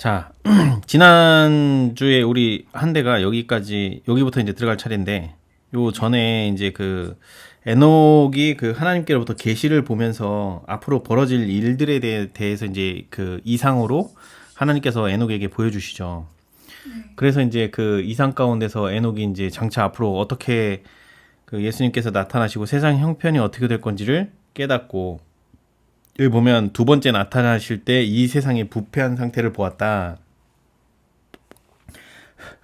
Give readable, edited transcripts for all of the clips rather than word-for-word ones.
자, 지난주에 우리 한 대가 여기부터 이제 들어갈 차례인데, 요 전에 이제 그 에녹이 그 하나님께로부터 계시를 보면서 앞으로 벌어질 일들에 대해서 이제 그 이상으로 하나님께서 에녹에게 보여주시죠. 그래서 이제 그 이상 가운데서 에녹이 이제 장차 앞으로 어떻게 그 예수님께서 나타나시고 세상 형편이 어떻게 될 건지를 깨닫고, 여기 보면 두 번째 나타나실 때 이 세상의 부패한 상태를 보았다.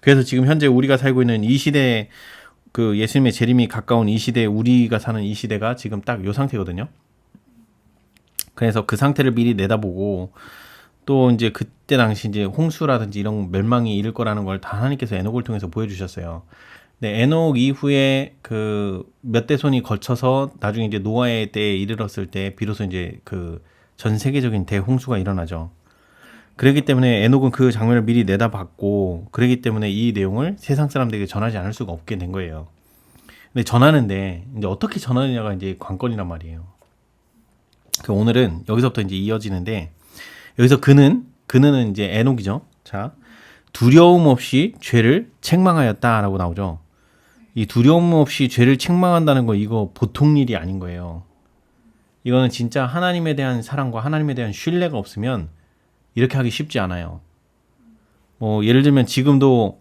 그래서 지금 현재 우리가 살고 있는 이 시대, 그 예수님의 재림이 가까운 이 시대, 우리가 사는 이 시대가 지금 딱 요 상태거든요. 그래서 그 상태를 미리 내다보고, 또 이제 그때 당시 이제 홍수라든지 이런 멸망이 이를 거라는 걸 다 하나님께서 에녹을 통해서 보여주셨어요. 근데 에녹 이후에 그 몇 대손이 거쳐서 나중에 이제 노아의 때에 이르렀을 때 비로소 이제 그 전 세계적인 대홍수가 일어나죠. 그렇기 때문에 에녹은 그 장면을 미리 내다봤고, 그렇기 때문에 이 내용을 세상 사람들에게 전하지 않을 수가 없게 된 거예요. 근데 전하는데 이제 어떻게 전하느냐가 이제 관건이란 말이에요. 그 오늘은 여기서부터 이제 이어지는데, 여기서 그는 이제 에녹이죠. 자, 두려움 없이 죄를 책망하였다라고 나오죠. 이 두려움 없이 죄를 책망한다는 거, 이거 보통 일이 아닌 거예요. 이거는 진짜 하나님에 대한 사랑과 하나님에 대한 신뢰가 없으면 이렇게 하기 쉽지 않아요. 뭐 예를 들면 지금도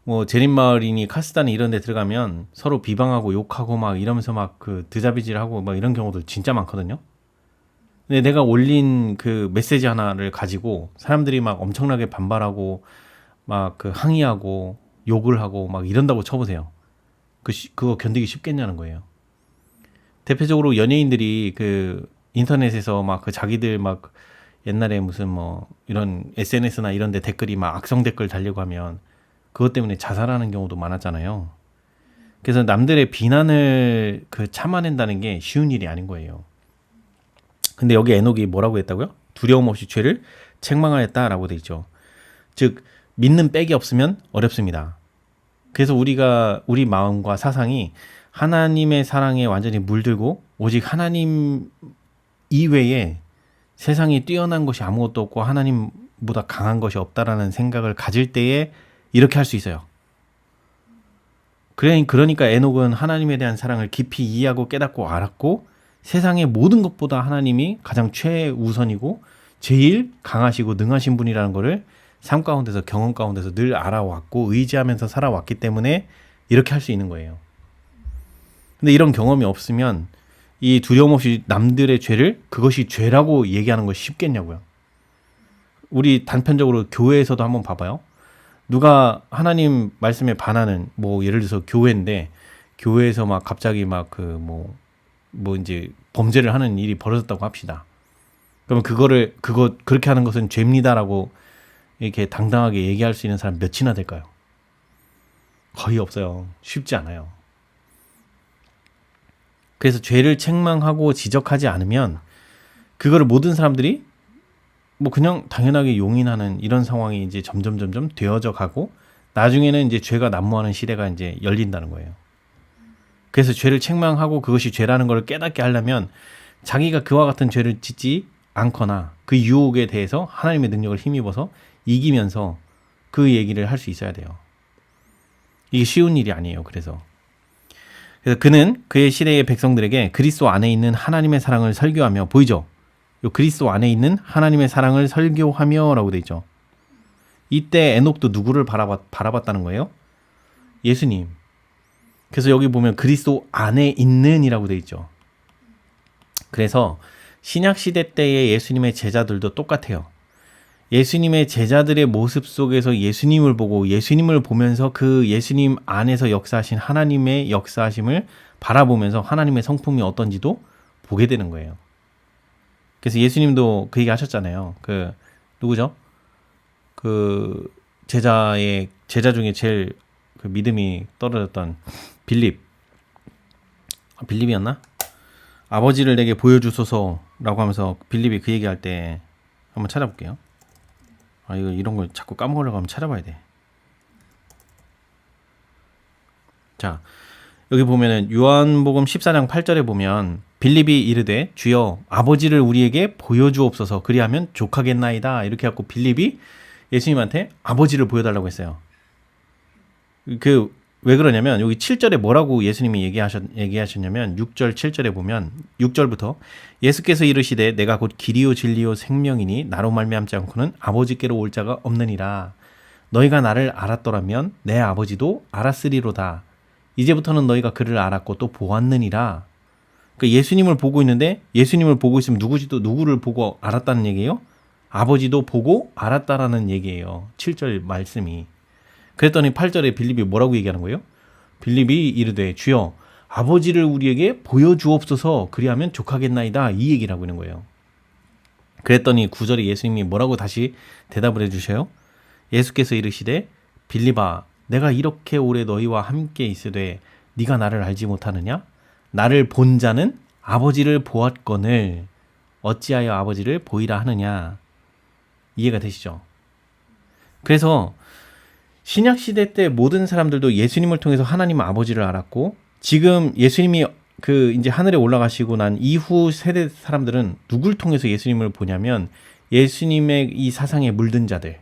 뭐 제림마을이니 카스다니 이런 데 들어가면 서로 비방하고 욕하고 막 이러면서 막 그 드자비질하고 막 이런 경우도 진짜 많거든요. 근데 내가 올린 그 메시지 하나를 가지고 사람들이 막 엄청나게 반발하고 막 그 항의하고 욕을 하고 막 이런다고 쳐보세요. 그거 견디기 쉽겠냐는 거예요. 대표적으로 연예인들이 그 인터넷에서 막 그 자기들 막 옛날에 무슨 뭐 이런 SNS나 이런 데 댓글이 막 악성 댓글 달리고 하면 그것 때문에 자살하는 경우도 많았잖아요. 그래서 남들의 비난을 그 참아낸다는 게 쉬운 일이 아닌 거예요. 근데 여기 에녹이 뭐라고 했다고요? 두려움 없이 죄를 책망하였다라고 돼 있죠. 즉 믿는 백이 없으면 어렵습니다. 그래서 우리 마음과 사상이 하나님의 사랑에 완전히 물들고 오직 하나님 이외에 세상이 뛰어난 것이 아무것도 없고 하나님보다 강한 것이 없다라는 생각을 가질 때에 이렇게 할 수 있어요. 그러니까 에녹은 하나님에 대한 사랑을 깊이 이해하고 깨닫고 알았고, 세상의 모든 것보다 하나님이 가장 최우선이고 제일 강하시고 능하신 분이라는 것을 삶 가운데서, 경험 가운데서 늘 알아왔고 의지하면서 살아왔기 때문에 이렇게 할 수 있는 거예요. 근데 이런 경험이 없으면 이 두려움 없이 남들의 죄를 그것이 죄라고 얘기하는 것이 쉽겠냐고요. 우리 단편적으로 교회에서도 한번 봐봐요. 누가 하나님 말씀에 반하는, 뭐 예를 들어서 교회인데 교회에서 막 갑자기 막 그 뭐 이제 범죄를 하는 일이 벌어졌다고 합시다. 그러면 그렇게 하는 것은 죄입니다라고 이렇게 당당하게 얘기할 수 있는 사람 몇이나 될까요? 거의 없어요. 쉽지 않아요. 그래서 죄를 책망하고 지적하지 않으면 그거를 모든 사람들이 뭐 그냥 당연하게 용인하는 이런 상황이 이제 점점 되어져 가고, 나중에는 이제 죄가 난무하는 시대가 이제 열린다는 거예요. 그래서 죄를 책망하고 그것이 죄라는 걸 깨닫게 하려면 자기가 그와 같은 죄를 짓지 않거나 그 유혹에 대해서 하나님의 능력을 힘입어서 이기면서 그 얘기를 할 수 있어야 돼요. 이게 쉬운 일이 아니에요. 그래서 그는 그의 시대의 백성들에게 그리스도 안에 있는 하나님의 사랑을 설교하며, 보이죠? 요 그리스도 안에 있는 하나님의 사랑을 설교하며 라고 돼 있죠. 이때 에녹도 누구를 바라봤다는 거예요? 예수님. 그래서 여기 보면 그리스도 안에 있는 이라고 돼 있죠. 그래서 신약 시대 때의 예수님의 제자들도 똑같아요. 예수님의 제자들의 모습 속에서 예수님을 보고 예수님을 보면서 그 예수님 안에서 역사하신 하나님의 역사하심을 바라보면서 하나님의 성품이 어떤지도 보게 되는 거예요. 그래서 예수님도 그 얘기 하셨잖아요. 그 누구죠? 그 제자 중에 제일 그 믿음이 떨어졌던 빌립이었나? 아버지를 내게 보여주소서라고 하면서 빌립이 그 얘기할 때 한번 찾아볼게요. 이런 걸 자꾸 까먹으려고 하면 찾아봐야 돼. 자, 여기 보면은 요한복음 14장 8절에 보면 빌립이 이르되 주여 아버지를 우리에게 보여주옵소서 그리하면 족하겠나이다. 이렇게 해갖고 빌립이 예수님한테 아버지를 보여달라고 했어요. 왜 그러냐면 여기 7절에 뭐라고 예수님이 얘기하셨냐면 6절 7절에 보면 6절부터 예수께서 이르시되 내가 곧 길이요 진리요 생명이니 나로 말미암지 않고는 아버지께로 올 자가 없느니라. 너희가 나를 알았더라면 내 아버지도 알았으리로다. 이제부터는 너희가 그를 알았고 또 보았느니라. 그러니까 예수님을 보고 있는데 예수님을 보고 있으면 누구를 보고 알았다는 얘기예요? 아버지도 보고 알았다라는 얘기예요. 7절 말씀이. 그랬더니 8절에 빌립이 뭐라고 얘기하는 거예요? 빌립이 이르되 주여 아버지를 우리에게 보여주옵소서 그리하면 족하겠나이다. 이 얘기를 하고 있는 거예요. 그랬더니 9절에 예수님이 뭐라고 다시 대답을 해주셔요? 예수께서 이르시되 빌립아 내가 이렇게 오래 너희와 함께 있으되 네가 나를 알지 못하느냐? 나를 본 자는 아버지를 보았거늘 어찌하여 아버지를 보이라 하느냐? 이해가 되시죠? 그래서 신약시대 때 모든 사람들도 예수님을 통해서 하나님 아버지를 알았고 지금 예수님이 이제 하늘에 올라가시고 난 이후 세대 사람들은 누굴 통해서 예수님을 보냐면 예수님의 이 사상에 물든 자들,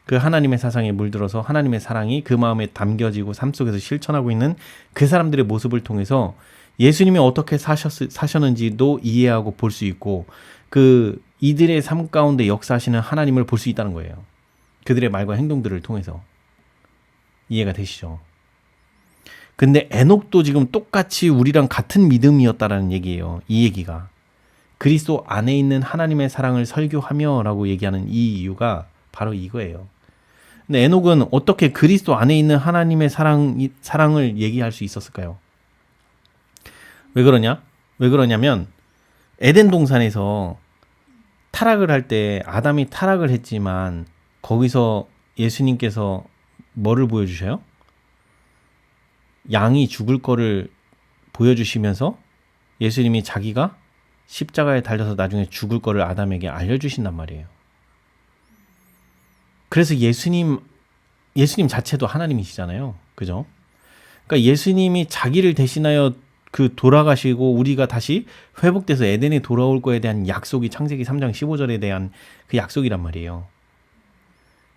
그 하나님의 사상에 물들어서 하나님의 사랑이 그 마음에 담겨지고 삶 속에서 실천하고 있는 그 사람들의 모습을 통해서 예수님이 어떻게 사셨는지도 이해하고 볼 수 있고 이들의 삶 가운데 역사하시는 하나님을 볼 수 있다는 거예요. 그들의 말과 행동들을 통해서. 이해가 되시죠? 근데 에녹도 지금 똑같이 우리랑 같은 믿음이었다라는 얘기예요. 이 얘기가. 그리스도 안에 있는 하나님의 사랑을 설교하며 라고 얘기하는 이 이유가 바로 이거예요. 근데 에녹은 어떻게 그리스도 안에 있는 하나님의 사랑을 얘기할 수 있었을까요? 왜 그러냐면 에덴 동산에서 타락을 할 때 아담이 타락을 했지만 거기서 예수님께서 뭐를 보여주셔요? 양이 죽을 거를 보여주시면서 예수님이 자기가 십자가에 달려서 나중에 죽을 거를 아담에게 알려주신단 말이에요. 그래서 예수님 자체도 하나님이시잖아요. 그죠? 그러니까 예수님이 자기를 대신하여 돌아가시고 우리가 다시 회복돼서 에덴에 돌아올 거에 대한 약속이 창세기 3장 15절에 대한 그 약속이란 말이에요.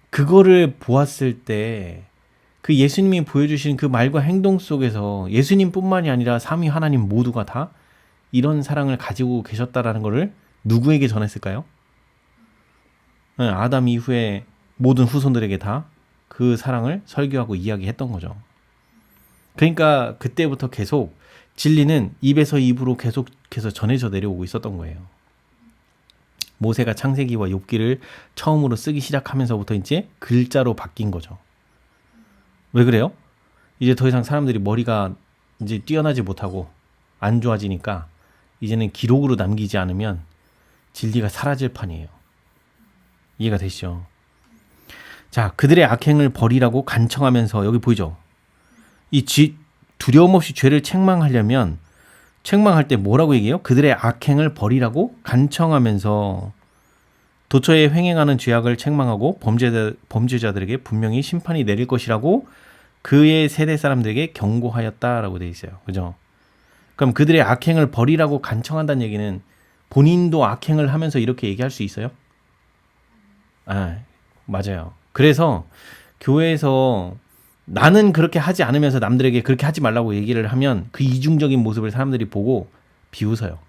그거를 보았을 때 그 예수님이 보여주신 그 말과 행동 속에서 예수님뿐만이 아니라 삼위 하나님 모두가 다 이런 사랑을 가지고 계셨다라는 것을 누구에게 전했을까요? 아담 이후에 모든 후손들에게 다 그 사랑을 설교하고 이야기했던 거죠. 그러니까 그때부터 계속 진리는 입에서 입으로 계속해서 전해져 내려오고 있었던 거예요. 모세가 창세기와 욥기를 처음으로 쓰기 시작하면서부터 이제 글자로 바뀐 거죠. 왜 그래요? 이제 더 이상 사람들이 머리가 이제 뛰어나지 못하고 안 좋아지니까 이제는 기록으로 남기지 않으면 진리가 사라질 판이에요. 이해가 되시죠? 자, 그들의 악행을 버리라고 간청하면서 여기 보이죠? 두려움 없이 죄를 책망하려면 책망할 때 뭐라고 얘기해요? 그들의 악행을 버리라고 간청하면서 도처에 횡행하는 죄악을 책망하고 범죄자들에게 분명히 심판이 내릴 것이라고 그의 세대 사람들에게 경고하였다라고 되어 있어요. 그죠? 그럼 그들의 악행을 버리라고 간청한다는 얘기는 본인도 악행을 하면서 이렇게 얘기할 수 있어요? 맞아요. 그래서 교회에서 나는 그렇게 하지 않으면서 남들에게 그렇게 하지 말라고 얘기를 하면 그 이중적인 모습을 사람들이 보고 비웃어요.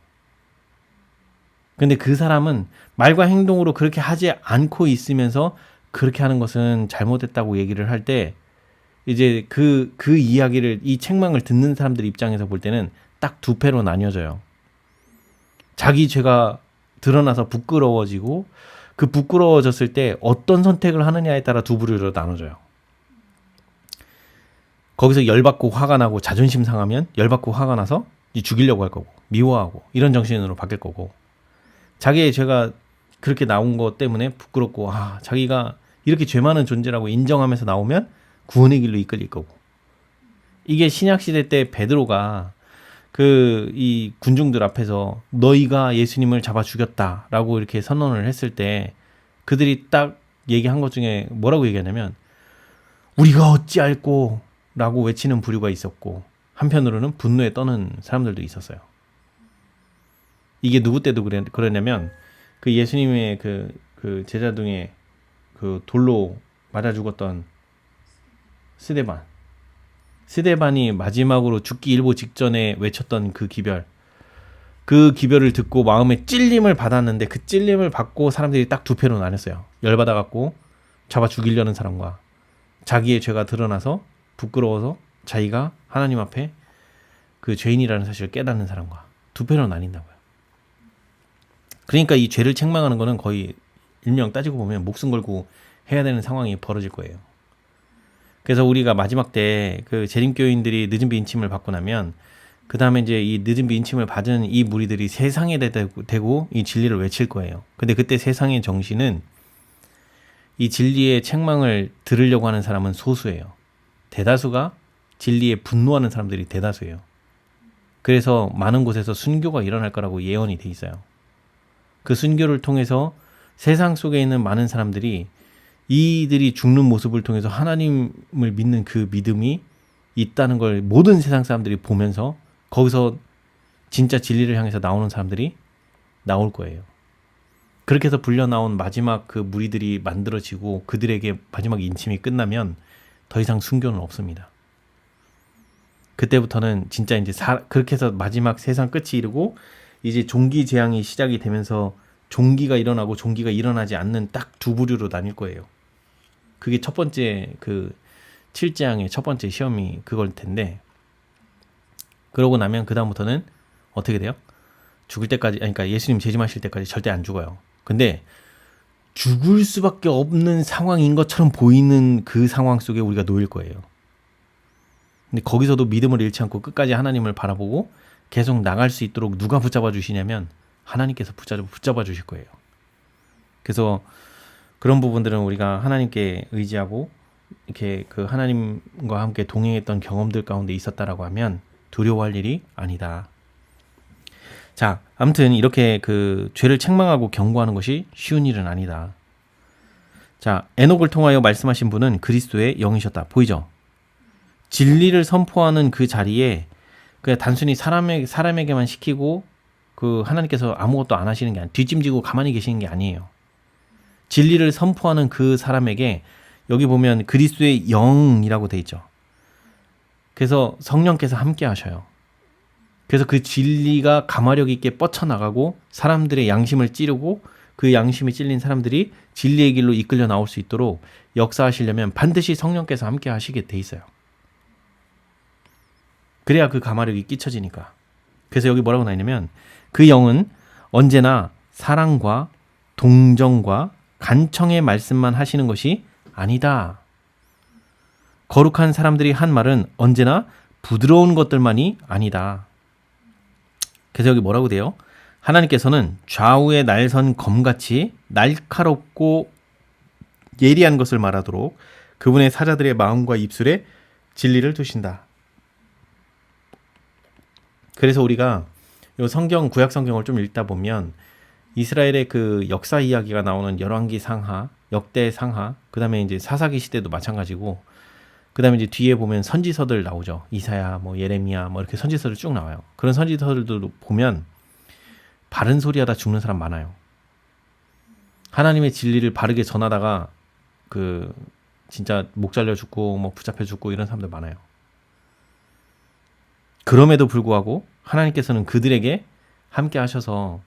근데 그 사람은 말과 행동으로 그렇게 하지 않고 있으면서 그렇게 하는 것은 잘못됐다고 얘기를 할 때 이제 그 이야기를, 이 책망을 듣는 사람들 입장에서 볼 때는 딱 두 패로 나뉘어져요. 자기 죄가 드러나서 부끄러워지고 그 부끄러워졌을 때 어떤 선택을 하느냐에 따라 두 부류로 나눠져요. 거기서 열받고 화가 나고 자존심 상하면 열받고 화가 나서 죽이려고 할 거고 미워하고 이런 정신으로 바뀔 거고, 자기의 죄가 그렇게 나온 것 때문에 부끄럽고 자기가 이렇게 죄 많은 존재라고 인정하면서 나오면 구원의 길로 이끌릴 거고. 이게 신약시대 때 베드로가 이 군중들 앞에서 너희가 예수님을 잡아 죽였다라고 이렇게 선언을 했을 때 그들이 딱 얘기한 것 중에 뭐라고 얘기하냐면 우리가 어찌알고 라고 외치는 부류가 있었고, 한편으로는 분노에 떠는 사람들도 있었어요. 이게 누구 때도 그러냐면 그 예수님의 그 제자 중에 그 돌로 맞아 죽었던 스데반이 마지막으로 죽기 일보 직전에 외쳤던 그 기별을 듣고 마음에 찔림을 받았는데 그 찔림을 받고 사람들이 딱 두 패로 나눴어요. 열받아갖고 잡아 죽이려는 사람과 자기의 죄가 드러나서 부끄러워서 자기가 하나님 앞에 그 죄인이라는 사실을 깨닫는 사람과 두 패로 나뉜다고요. 그러니까 이 죄를 책망하는 거는 거의 일명 따지고 보면 목숨 걸고 해야 되는 상황이 벌어질 거예요. 그래서 우리가 마지막 때 그 재림교인들이 늦은 비 인침을 받고 나면 그 다음에 이제 이 늦은 비 인침을 받은 이 무리들이 세상에 대고 이 진리를 외칠 거예요. 근데 그때 세상의 정신은 이 진리의 책망을 들으려고 하는 사람은 소수예요. 대다수가 진리에 분노하는 사람들이 대다수예요. 그래서 많은 곳에서 순교가 일어날 거라고 예언이 돼 있어요. 그 순교를 통해서 세상 속에 있는 많은 사람들이 이들이 죽는 모습을 통해서 하나님을 믿는 그 믿음이 있다는 걸 모든 세상 사람들이 보면서 거기서 진짜 진리를 향해서 나오는 사람들이 나올 거예요. 그렇게 해서 불려 나온 마지막 그 무리들이 만들어지고 그들에게 마지막 인침이 끝나면 더 이상 순교는 없습니다. 그때부터는 진짜 이제 그렇게 해서 마지막 세상 끝이 이르고 이제 종기 재앙이 시작이 되면서 종기가 일어나고 종기가 일어나지 않는 딱 두 부류로 나뉠 거예요. 그게 첫 번째 그 7재앙의 첫 번째 시험이 그걸 텐데, 그러고 나면 그 다음부터는 어떻게 돼요? 죽을 때까지, 그러니까 예수님 재림하실 때까지 절대 안 죽어요. 근데 죽을 수밖에 없는 상황인 것처럼 보이는 그 상황 속에 우리가 놓일 거예요. 근데 거기서도 믿음을 잃지 않고 끝까지 하나님을 바라보고 계속 나갈 수 있도록 누가 붙잡아 주시냐면 하나님께서 붙잡아 주실 거예요. 그래서 그런 부분들은 우리가 하나님께 의지하고 이렇게 그 하나님과 함께 동행했던 경험들 가운데 있었다라고 하면 두려워할 일이 아니다. 자, 아무튼 이렇게 그 죄를 책망하고 경고하는 것이 쉬운 일은 아니다. 자, 에녹을 통하여 말씀하신 분은 그리스도의 영이셨다. 보이죠? 진리를 선포하는 그 자리에 그냥 단순히 사람에게만 시키고 그 하나님께서 아무것도 안 하시는 게 아니에요. 뒷짐지고 가만히 계시는 게 아니에요. 진리를 선포하는 그 사람에게 여기 보면 그리스도의 영이라고 돼 있죠. 그래서 성령께서 함께 하셔요. 그래서 그 진리가 가마력 있게 뻗쳐나가고 사람들의 양심을 찌르고 그 양심이 찔린 사람들이 진리의 길로 이끌려 나올 수 있도록 역사하시려면 반드시 성령께서 함께 하시게 돼 있어요. 그래야 그 가마력이 끼쳐지니까. 그래서 여기 뭐라고 나있냐면 그 영은 언제나 사랑과 동정과 간청의 말씀만 하시는 것이 아니다. 거룩한 사람들이 한 말은 언제나 부드러운 것들만이 아니다. 그래서 여기 뭐라고 돼요? 하나님께서는 좌우의 날선 검같이 날카롭고 예리한 것을 말하도록 그분의 사자들의 마음과 입술에 진리를 두신다. 그래서 우리가 이 성경, 구약 성경을 좀 읽다 보면 이스라엘의 그 역사 이야기가 나오는 열왕기 상하, 역대 상하, 그 다음에 이제 사사기 시대도 마찬가지고, 그 다음에 이제 뒤에 보면 선지서들 나오죠. 이사야, 뭐 예레미야, 뭐 이렇게 선지서들 쭉 나와요. 그런 선지서들도 보면 바른 소리 하다 죽는 사람 많아요. 하나님의 진리를 바르게 전하다가 그 진짜 목 잘려 죽고 뭐 붙잡혀 죽고 이런 사람들 많아요. 그럼에도 불구하고 하나님께서는 그들에게 함께 하셔서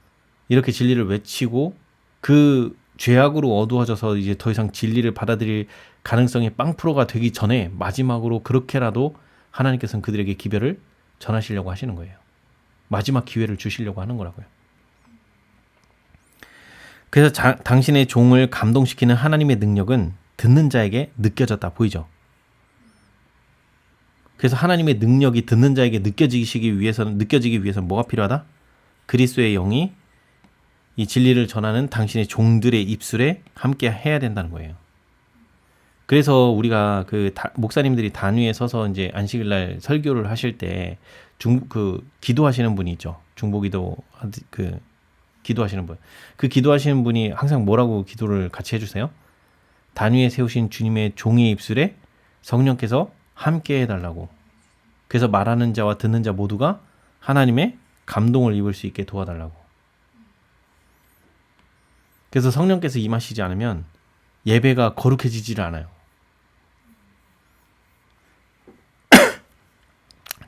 이렇게 진리를 외치고 그 죄악으로 어두워져서 이제 더 이상 진리를 받아들일 가능성이 0%가 되기 전에 마지막으로 그렇게라도 하나님께서는 그들에게 기별을 전하시려고 하시는 거예요. 마지막 기회를 주시려고 하는 거라고요. 그래서 당신의 종을 감동시키는 하나님의 능력은 듣는 자에게 느껴졌다. 보이죠? 그래서 하나님의 능력이 듣는 자에게 느껴지기 위해서는 뭐가 필요하다? 그리스도의 영이 이 진리를 전하는 당신의 종들의 입술에 함께 해야 된다는 거예요. 그래서 우리가 그 목사님들이 단위에 서서 이제 안식일날 설교를 하실 때 기도하시는 분이 있죠. 중보기도 기도하시는 분. 그 기도하시는 분이 항상 뭐라고 기도를 같이 해주세요? 단위에 세우신 주님의 종의 입술에 성령께서 함께 해달라고. 그래서 말하는 자와 듣는 자 모두가 하나님의 감동을 입을 수 있게 도와달라고. 그래서 성령께서 임하시지 않으면 예배가 거룩해지지를 않아요.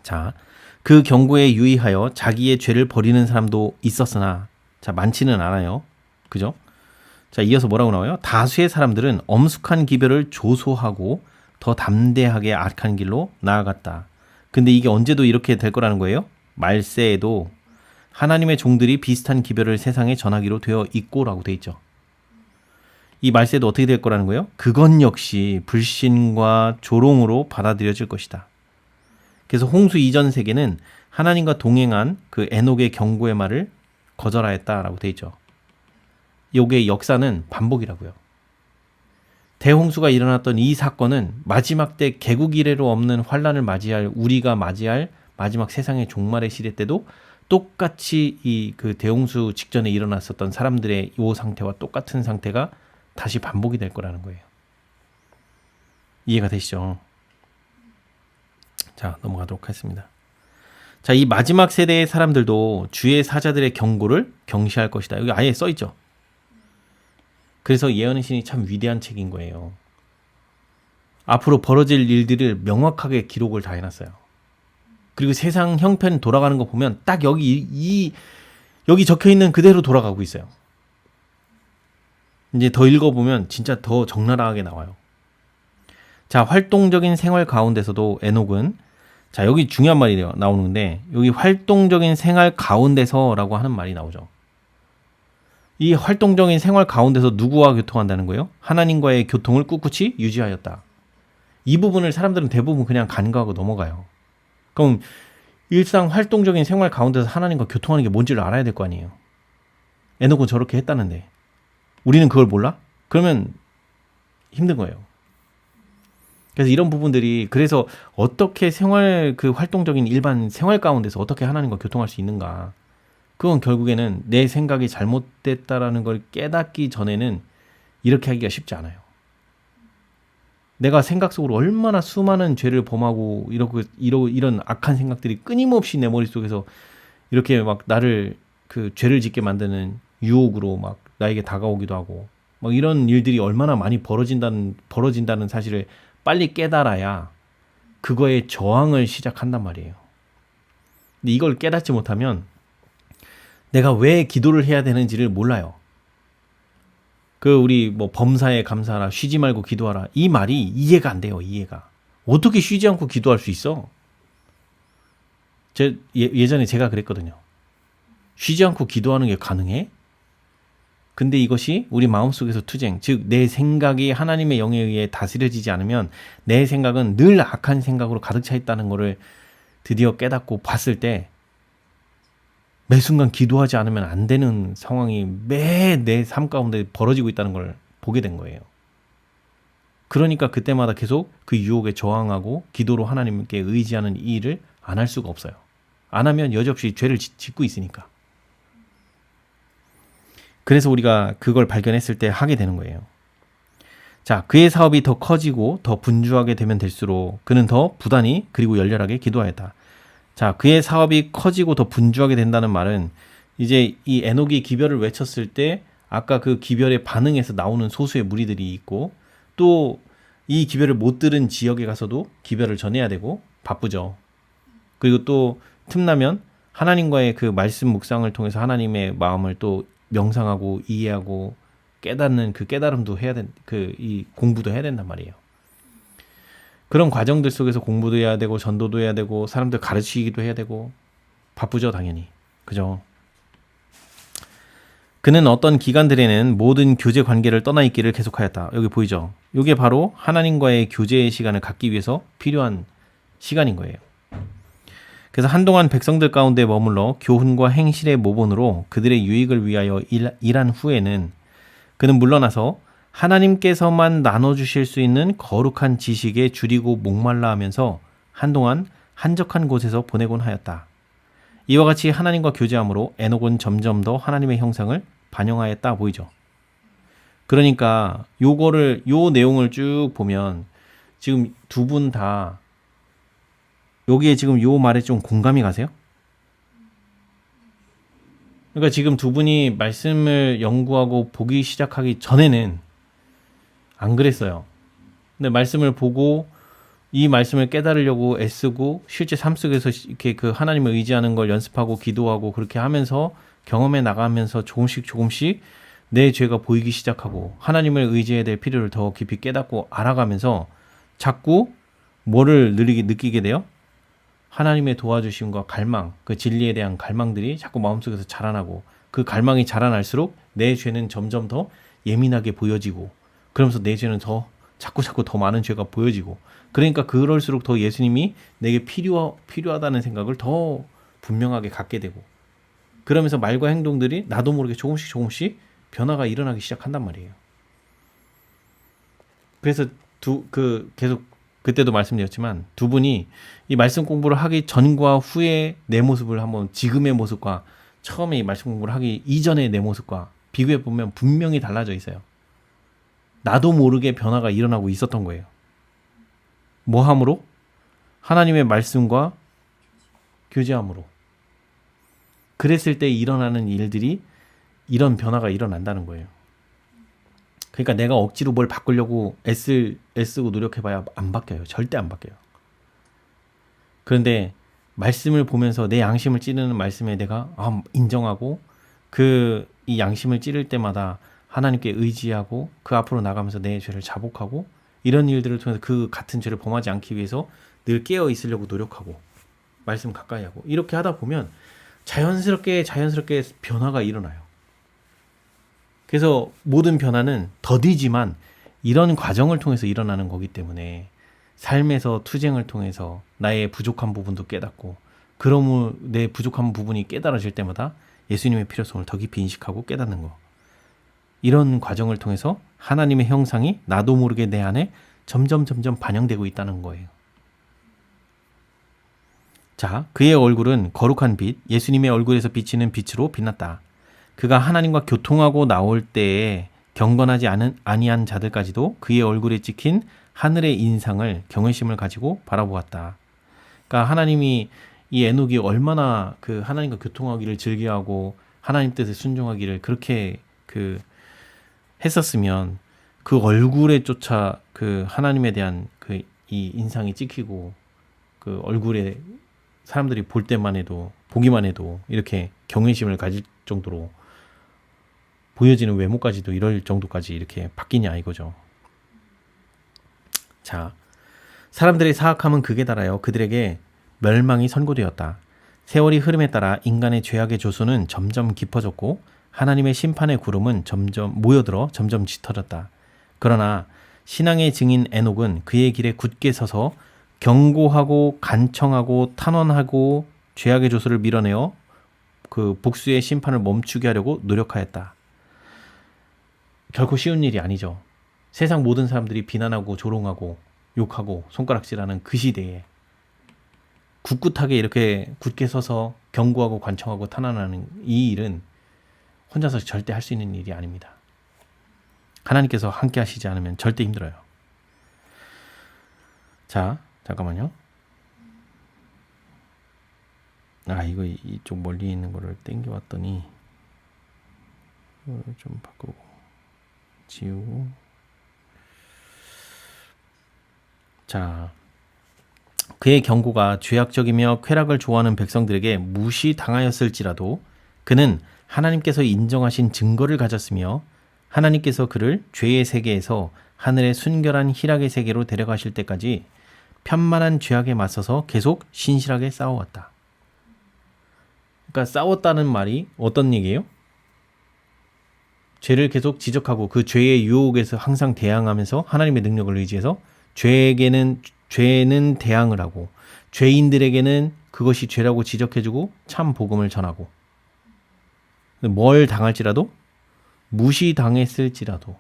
자, 그 경고에 유의하여 자기의 죄를 버리는 사람도 있었으나, 자, 많지는 않아요. 그죠? 자, 이어서 뭐라고 나와요? 다수의 사람들은 엄숙한 기별을 조소하고 더 담대하게 악한 길로 나아갔다. 근데 이게 언제도 이렇게 될 거라는 거예요? 말세에도 하나님의 종들이 비슷한 기별을 세상에 전하기로 되어 있고라고 돼 있죠. 이 말세도 어떻게 될 거라는 거예요? 그건 역시 불신과 조롱으로 받아들여질 것이다. 그래서 홍수 이전 세계는 하나님과 동행한 그 에녹의 경고의 말을 거절하였다라고 돼 있죠. 요게 역사는 반복이라고요. 대홍수가 일어났던 이 사건은 마지막 때 개국 이래로 없는 환란을 맞이할 우리가 맞이할 마지막 세상의 종말의 시대 때도 똑같이 이 그 대홍수 직전에 일어났었던 사람들의 이 상태와 똑같은 상태가 다시 반복이 될 거라는 거예요. 이해가 되시죠? 자, 넘어가도록 하겠습니다. 자, 이 마지막 세대의 사람들도 주의 사자들의 경고를 경시할 것이다. 여기 아예 써 있죠. 그래서 예언의 신이 참 위대한 책인 거예요. 앞으로 벌어질 일들을 명확하게 기록을 다 해놨어요. 그리고 세상 형편 돌아가는 거 보면 딱 여기 적혀 있는 그대로 돌아가고 있어요. 이제 더 읽어보면 진짜 더 적나라하게 나와요. 자, 활동적인 생활 가운데서도 에녹은, 자, 여기 중요한 말이 나오는데, 여기 활동적인 생활 가운데서라고 하는 말이 나오죠. 이 활동적인 생활 가운데서 누구와 교통한다는 거예요? 하나님과의 교통을 꿋꿋이 유지하였다. 이 부분을 사람들은 대부분 그냥 간과하고 넘어가요. 그럼 일상 활동적인 생활 가운데서 하나님과 교통하는 게 뭔지를 알아야 될 거 아니에요. 에녹은 저렇게 했다는데 우리는 그걸 몰라? 그러면 힘든 거예요. 그래서 이런 부분들이, 그래서 어떻게 그 활동적인 일반 생활 가운데서 어떻게 하나님과 교통할 수 있는가? 그건 결국에는 내 생각이 잘못됐다라는 걸 깨닫기 전에는 이렇게 하기가 쉽지 않아요. 내가 생각 속으로 얼마나 수많은 죄를 범하고 이런 악한 생각들이 끊임없이 내 머릿속에서 이렇게 막 나를 그 죄를 짓게 만드는 유혹으로 막 나에게 다가오기도 하고, 막 이런 일들이 얼마나 많이 벌어진다는 사실을 빨리 깨달아야 그거에 저항을 시작한단 말이에요. 근데 이걸 깨닫지 못하면 내가 왜 기도를 해야 되는지를 몰라요. 우리 뭐 범사에 감사하라, 쉬지 말고 기도하라, 이 말이 이해가 안 돼요. 이해가. 어떻게 쉬지 않고 기도할 수 있어? 예전에 제가 그랬거든요. 쉬지 않고 기도하는 게 가능해? 근데 이것이 우리 마음속에서 투쟁, 즉 내 생각이 하나님의 영에 의해 다스려지지 않으면 내 생각은 늘 악한 생각으로 가득 차 있다는 것을 드디어 깨닫고 봤을 때, 매 순간 기도하지 않으면 안 되는 상황이 매 내 삶 가운데 벌어지고 있다는 걸 보게 된 거예요. 그러니까 그때마다 계속 그 유혹에 저항하고 기도로 하나님께 의지하는 이 일을 안 할 수가 없어요. 안 하면 여지없이 죄를 짓고 있으니까. 그래서 우리가 그걸 발견했을 때 하게 되는 거예요. 자, 그의 사업이 더 커지고 더 분주하게 되면 될수록 그는 더 부단히 그리고 열렬하게 기도하였다. 자, 그의 사업이 커지고 더 분주하게 된다는 말은, 이제 이 에녹이 기별을 외쳤을 때 아까 그 기별에 반응해서 나오는 소수의 무리들이 있고, 또 이 기별을 못 들은 지역에 가서도 기별을 전해야 되고 바쁘죠. 그리고 또 틈나면 하나님과의 그 말씀 묵상을 통해서 하나님의 마음을 또 명상하고 이해하고 깨닫는 그 깨달음도 해야 이 공부도 해야 된단 말이에요. 그런 과정들 속에서 공부도 해야 되고 전도도 해야 되고 사람들 가르치기도 해야 되고 바쁘죠, 당연히. 그죠? 그는 어떤 기간들에는 모든 교제 관계를 떠나 있기를 계속하였다. 여기 보이죠? 이게 바로 하나님과의 교제의 시간을 갖기 위해서 필요한 시간인 거예요. 그래서 한동안 백성들 가운데 머물러 교훈과 행실의 모본으로 그들의 유익을 위하여 일한 후에는 그는 물러나서 하나님께서만 나눠주실 수 있는 거룩한 지식에 줄이고 목말라 하면서 한동안 한적한 곳에서 보내곤 하였다. 이와 같이 하나님과 교제함으로 에녹은 점점 더 하나님의 형상을 반영하였다 보이죠. 그러니까 요 내용을 쭉 보면 지금 두 분 다 여기에 지금 요 말에 좀 공감이 가세요? 그러니까 지금 두 분이 말씀을 연구하고 보기 시작하기 전에는 안 그랬어요. 근데 말씀을 보고 이 말씀을 깨달으려고 애쓰고 실제 삶 속에서 이렇게 그 하나님을 의지하는 걸 연습하고 기도하고 그렇게 하면서 경험해 나가면서 조금씩 내 죄가 보이기 시작하고 하나님을 의지해야 될 필요를 더 깊이 깨닫고 알아가면서 자꾸 뭐를 느끼게 돼요? 하나님의 도와주심과 갈망, 그 진리에 대한 갈망들이 자꾸 마음속에서 자라나고 그 갈망이 자라날수록 내 죄는 점점 더 예민하게 보여지고 그러면서 내 죄는 더 자꾸 더 많은 죄가 보여지고 그러니까 그럴수록 더 예수님이 내게 필요하다는 생각을 더 분명하게 갖게 되고 그러면서 말과 행동들이 나도 모르게 조금씩 변화가 일어나기 시작한단 말이에요. 그래서 계속 그때도 말씀드렸지만 두 분이 이 말씀 공부를 하기 전과 후에 내 모습을 한번 지금의 모습과 처음에 이 말씀 공부를 하기 이전의 내 모습과 비교해 보면 분명히 달라져 있어요. 나도 모르게 변화가 일어나고 있었던 거예요. 뭐함으로? 하나님의 말씀과 교제함으로. 그랬을 때 일어나는 일들이 이런 변화가 일어난다는 거예요. 그러니까 내가 억지로 뭘 바꾸려고 애쓰고 노력해봐야 안 바뀌어요. 절대 안 바뀌어요. 그런데 말씀을 보면서 내 양심을 찌르는 말씀에 내가 인정하고 이 양심을 찌를 때마다 하나님께 의지하고 그 앞으로 나가면서 내 죄를 자복하고 이런 일들을 통해서 그 같은 죄를 범하지 않기 위해서 늘 깨어 있으려고 노력하고 말씀 가까이 하고 이렇게 하다 보면 자연스럽게 변화가 일어나요. 그래서 모든 변화는 더디지만 이런 과정을 통해서 일어나는 거기 때문에 삶에서 투쟁을 통해서 나의 부족한 부분도 깨닫고 그러므로 내 부족한 부분이 깨달아질 때마다 예수님의 필요성을 더 깊이 인식하고 깨닫는 거. 이런 과정을 통해서 하나님의 형상이 나도 모르게 내 안에 점점 반영되고 있다는 거예요. 자, 그의 얼굴은 거룩한 빛, 예수님의 얼굴에서 비치는 빛으로 빛났다. 그가 하나님과 교통하고 나올 때에 경건하지 아니한 자들까지도 그의 얼굴에 찍힌 하늘의 인상을 경외심을 가지고 바라보았다. 그러니까 하나님이 이 에녹이 얼마나 그 하나님과 교통하기를 즐겨하고 하나님 뜻에 순종하기를 그렇게 했었으면 그 얼굴에 쫓아 그 하나님에 대한 이 인상이 찍히고 그 얼굴에 사람들이 보기만 해도 이렇게 경외심을 가질 정도로 보여지는 외모까지도 이럴 정도까지 이렇게 바뀌냐 이거죠. 자, 사람들의 사악함은 극에 달하여 그들에게 멸망이 선고되었다. 세월이 흐름에 따라 인간의 죄악의 조수는 점점 깊어졌고 하나님의 심판의 구름은 모여들어 점점 짙어졌다. 그러나 신앙의 증인 에녹은 그의 길에 굳게 서서 경고하고 간청하고 탄원하고 죄악의 조수를 밀어내어 그 복수의 심판을 멈추게 하려고 노력하였다. 결코 쉬운 일이 아니죠. 세상 모든 사람들이 비난하고 조롱하고 욕하고 손가락질하는 그 시대에 굳굳하게 이렇게 굳게 서서 경고하고 관청하고 탄원하는 이 일은 혼자서 절대 할 수 있는 일이 아닙니다. 하나님께서 함께 하시지 않으면 절대 힘들어요. 자, 잠깐만요. 이거 이쪽 멀리 있는 거를 땡겨왔더니 좀 바꾸고 지우고. 자, 그의 경고가 죄악적이며 쾌락을 좋아하는 백성들에게 무시당하였을지라도 그는 하나님께서 인정하신 증거를 가졌으며 하나님께서 그를 죄의 세계에서 하늘의 순결한 희락의 세계로 데려가실 때까지 편만한 죄악에 맞서서 계속 신실하게 싸워왔다. 그러니까 싸웠다는 말이 어떤 얘기예요? 죄를 계속 지적하고 그 죄의 유혹에서 항상 대항하면서 하나님의 능력을 의지해서 죄는 대항을 하고 죄인들에게는 그것이 죄라고 지적해주고 참 복음을 전하고 뭘 당할지라도 무시당했을지라도.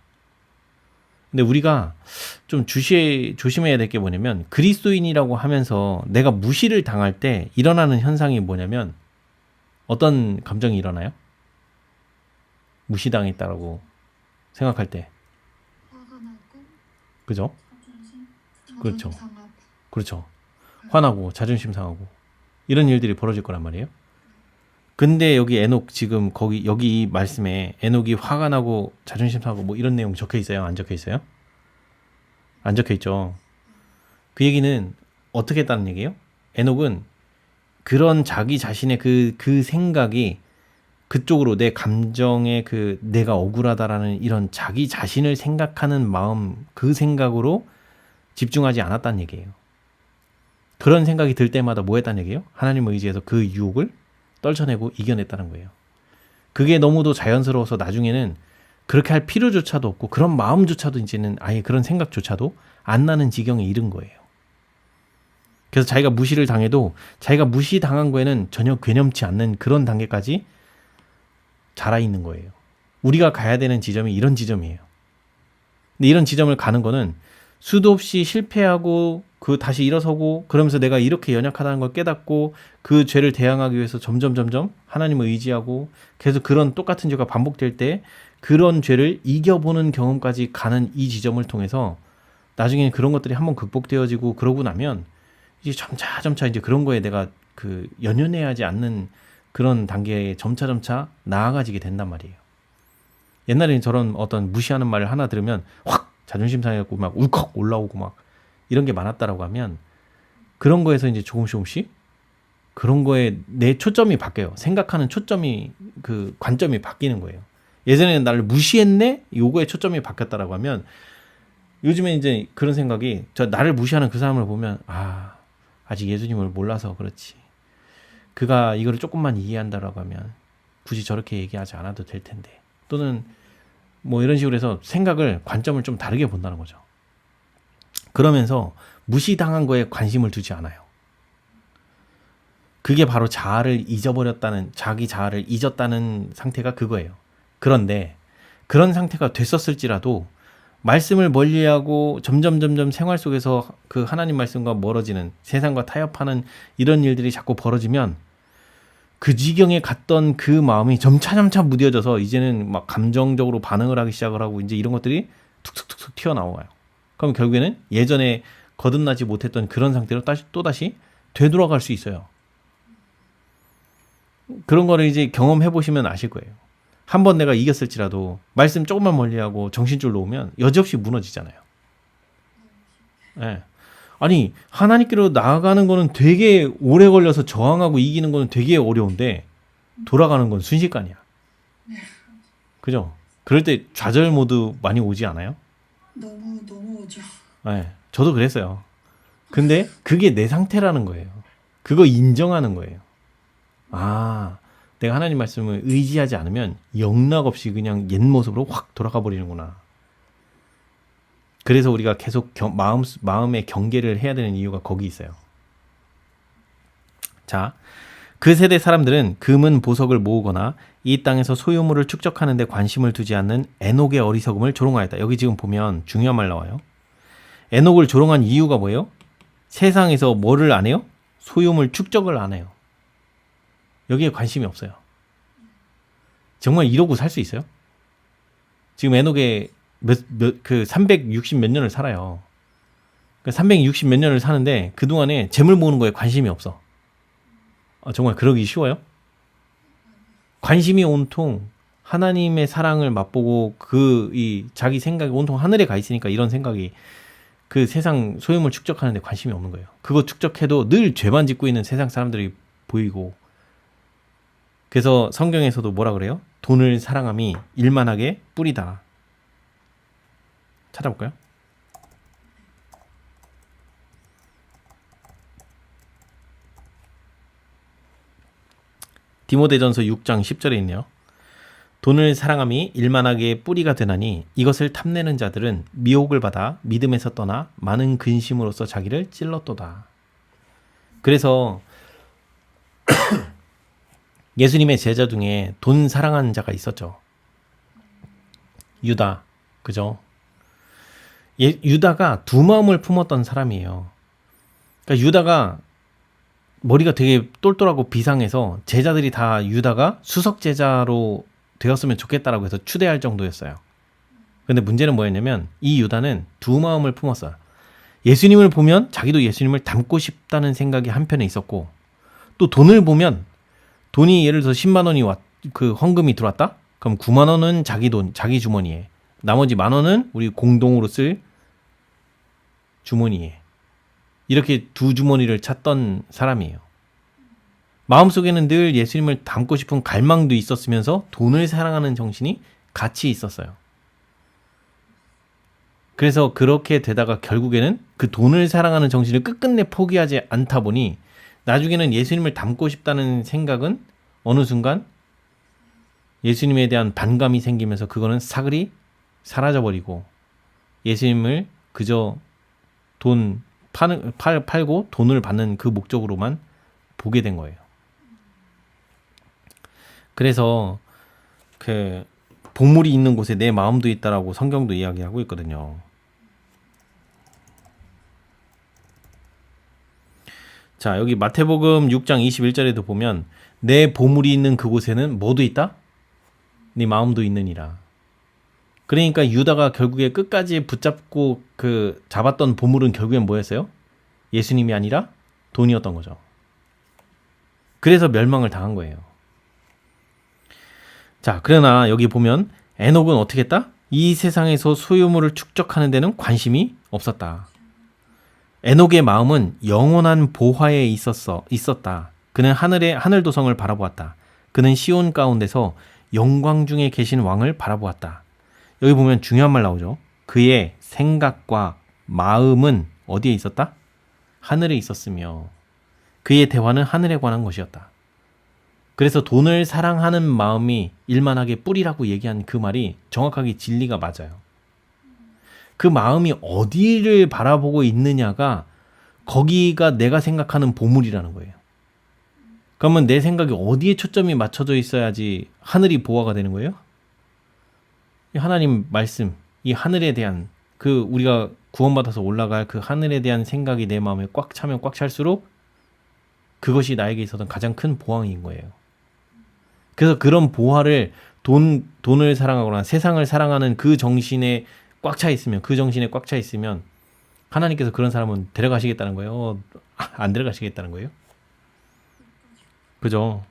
근데 우리가 좀 조심해야 될 게 뭐냐면 그리스도인이라고 하면서 내가 무시를 당할 때 일어나는 현상이 뭐냐면 어떤 감정이 일어나요? 무시당했다라고 생각할 때. 화가 나고, 그죠? 그렇죠. 상하고. 그렇죠. 화나고 자존심 상하고 이런 일들이 벌어질 거란 말이에요. 근데 여기 에녹 지금 여기 말씀에 에녹이 화가 나고 자존심 상하고 뭐 이런 내용 적혀 있어요? 안 적혀 있어요? 안 적혀 있죠. 그 얘기는 어떻게 했다는 얘기예요? 에녹은 그런 자기 자신의 그 생각이 그쪽으로 내 감정의 그 내가 억울하다라는 이런 자기 자신을 생각하는 마음 그 생각으로 집중하지 않았다는 얘기예요. 그런 생각이 들 때마다 뭐 했다는 얘기예요? 하나님을 의지해서 그 유혹을 떨쳐내고 이겨냈다는 거예요. 그게 너무도 자연스러워서 나중에는 그렇게 할 필요조차도 없고 그런 마음조차도 이제는 아예 그런 생각조차도 안 나는 지경에 이른 거예요. 그래서 자기가 무시를 당해도 자기가 무시당한 거에는 전혀 괴념치 않는 그런 단계까지 자라 있는 거예요. 우리가 가야 되는 지점이 이런 지점이에요. 근데 이런 지점을 가는 거는 수도 없이 실패하고 그 다시 일어서고 그러면서 내가 이렇게 연약하다는 걸 깨닫고 그 죄를 대항하기 위해서 점점 하나님을 의지하고 계속 그런 똑같은 죄가 반복될 때 그런 죄를 이겨보는 경험까지 가는 이 지점을 통해서 나중에는 그런 것들이 한번 극복되어지고 그러고 나면 이제 점차 이제 그런 거에 내가 그 연연해야 하지 않는 그런 단계에 점차 나아가지게 된단 말이에요. 옛날에는 저런 어떤 무시하는 말을 하나 들으면 확 자존심 상해갖고 막 울컥 올라오고 막 이런 게 많았다라고 하면 그런 거에서 이제 조금씩 그런 거에 내 초점이 바뀌어요. 생각하는 초점이 그 관점이 바뀌는 거예요. 예전에는 나를 무시했네? 요거에 초점이 바뀌었다라고 하면 요즘에 이제 그런 생각이 저 나를 무시하는 그 사람을 보면 아직 예수님을 몰라서 그렇지. 그가 이거를 조금만 이해한다라고 하면 굳이 저렇게 얘기하지 않아도 될 텐데. 또는 뭐 이런 식으로 해서 생각을 관점을 좀 다르게 본다는 거죠. 그러면서 무시당한 거에 관심을 두지 않아요. 그게 바로 자아를 잊어버렸다는 자기 자아를 잊었다는 상태가 그거예요. 그런데 그런 상태가 됐었을지라도 말씀을 멀리하고 점점 생활 속에서 그 하나님 말씀과 멀어지는 세상과 타협하는 이런 일들이 자꾸 벌어지면 그 지경에 갔던 그 마음이 점차 무뎌져서 이제는 막 감정적으로 반응을 하기 시작을 하고 이제 이런 것들이 툭툭툭 튀어나와요. 그럼 결국에는 예전에 거듭나지 못했던 그런 상태로 또다시 되돌아갈 수 있어요. 그런 거를 이제 경험해 보시면 아실 거예요. 한번 내가 이겼을지라도 말씀 조금만 멀리하고 정신줄로 오면 여지없이 무너지잖아요. 네. 아니 하나님께로 나아가는 거는 되게 오래 걸려서 저항하고 이기는 거는 되게 어려운데 돌아가는 건 순식간이야. 그죠? 그럴 때 좌절 모드 많이 오지 않아요? 너무 오죠. 네. 저도 그랬어요. 근데 그게 내 상태라는 거예요. 그거 인정하는 거예요. 내가 하나님 말씀을 의지하지 않으면 영락없이 그냥 옛 모습으로 확 돌아가 버리는구나. 그래서 우리가 계속 마음의 경계를 해야 되는 이유가 거기 있어요. 자, 그 세대 사람들은 금은 보석을 모으거나 이 땅에서 소유물을 축적하는 데 관심을 두지 않는 에녹의 어리석음을 조롱하였다. 여기 지금 보면 중요한 말 나와요. 에녹을 조롱한 이유가 뭐예요? 세상에서 뭐를 안 해요? 소유물 축적을 안 해요. 여기에 관심이 없어요. 정말 이러고 살 수 있어요? 지금 에녹의 360 몇 년을 살아요. 360 몇 년을 사는데 그동안에 재물 모으는 거에 관심이 없어. 정말 그러기 쉬워요? 관심이 온통 하나님의 사랑을 맛보고 자기 생각이 온통 하늘에 가 있으니까 이런 생각이 그 세상 소유물 축적하는 데 관심이 없는 거예요. 그거 축적해도 늘 죄만 짓고 있는 세상 사람들이 보이고 그래서 성경에서도 뭐라 그래요? 돈을 사랑함이 일만하게 뿌리다. 찾아볼까요? 디모데전서 6장 10절에 있네요. 돈을 사랑함이 일만하게 뿌리가 되나니 이것을 탐내는 자들은 미혹을 받아 믿음에서 떠나 많은 근심으로써 자기를 찔렀도다. 그래서 예수님의 제자 중에 돈 사랑하는 자가 있었죠. 유다, 그죠? 유다가 두 마음을 품었던 사람이에요. 그러니까 유다가 머리가 되게 똘똘하고 비상해서 제자들이 다 유다가 수석 제자로 되었으면 좋겠다라고 해서 추대할 정도였어요. 근데 문제는 뭐였냐면 이 유다는 두 마음을 품었어요. 예수님을 보면 자기도 예수님을 닮고 싶다는 생각이 한편에 있었고 또 돈을 보면 돈이 예를 들어서 10만 원이 그 헌금이 들어왔다? 그럼 9만 원은 자기 돈, 자기 주머니에 나머지 만 원은 우리 공동으로 쓸 주머니에. 이렇게 두 주머니를 찾던 사람이에요. 마음속에는 늘 예수님을 닮고 싶은 갈망도 있었으면서 돈을 사랑하는 정신이 같이 있었어요. 그래서 그렇게 되다가 결국에는 그 돈을 사랑하는 정신을 끝끝내 포기하지 않다 보니 나중에는 예수님을 닮고 싶다는 생각은 어느 순간 예수님에 대한 반감이 생기면서 그거는 사글이 사라져버리고 예수님을 그저 팔고 돈을 받는 그 목적으로만 보게 된 거예요. 그래서 그 보물이 있는 곳에 내 마음도 있다라고 성경도 이야기하고 있거든요. 자, 여기 마태복음 6장 21절에도 보면 내 보물이 있는 그곳에는 뭐도 있다? 네 마음도 있느니라. 그러니까 유다가 결국에 끝까지 붙잡고 잡았던 보물은 결국엔 뭐였어요? 예수님이 아니라 돈이었던 거죠. 그래서 멸망을 당한 거예요. 자, 그러나 여기 보면 에녹은 어떻게 했다? 이 세상에서 소유물을 축적하는 데는 관심이 없었다. 에녹의 마음은 영원한 보화에 있었다. 그는 하늘 도성을 바라보았다. 그는 시온 가운데서 영광 중에 계신 왕을 바라보았다. 여기 보면 중요한 말 나오죠. 그의 생각과 마음은 어디에 있었다? 하늘에 있었으며 그의 대화는 하늘에 관한 것이었다. 그래서 돈을 사랑하는 마음이 일만하게 뿌리라고 얘기한 그 말이 정확하게 진리가 맞아요. 그 마음이 어디를 바라보고 있느냐가 거기가 내가 생각하는 보물이라는 거예요. 그러면 내 생각이 어디에 초점이 맞춰져 있어야지 하늘이 보화가 되는 거예요? 하나님 말씀, 이 하늘에 대한 우리가 구원받아서 올라갈 그 하늘에 대한 생각이 내 마음에 꽉 차면 꽉 찰수록 그것이 나에게 있어서는 가장 큰 보화인 거예요. 그래서 그런 보화를 돈을 사랑하거나 세상을 사랑하는 그 정신에 꽉 차 있으면 하나님께서 그런 사람은 데려가시겠다는 거예요? 안 데려가시겠다는 거예요? 그죠?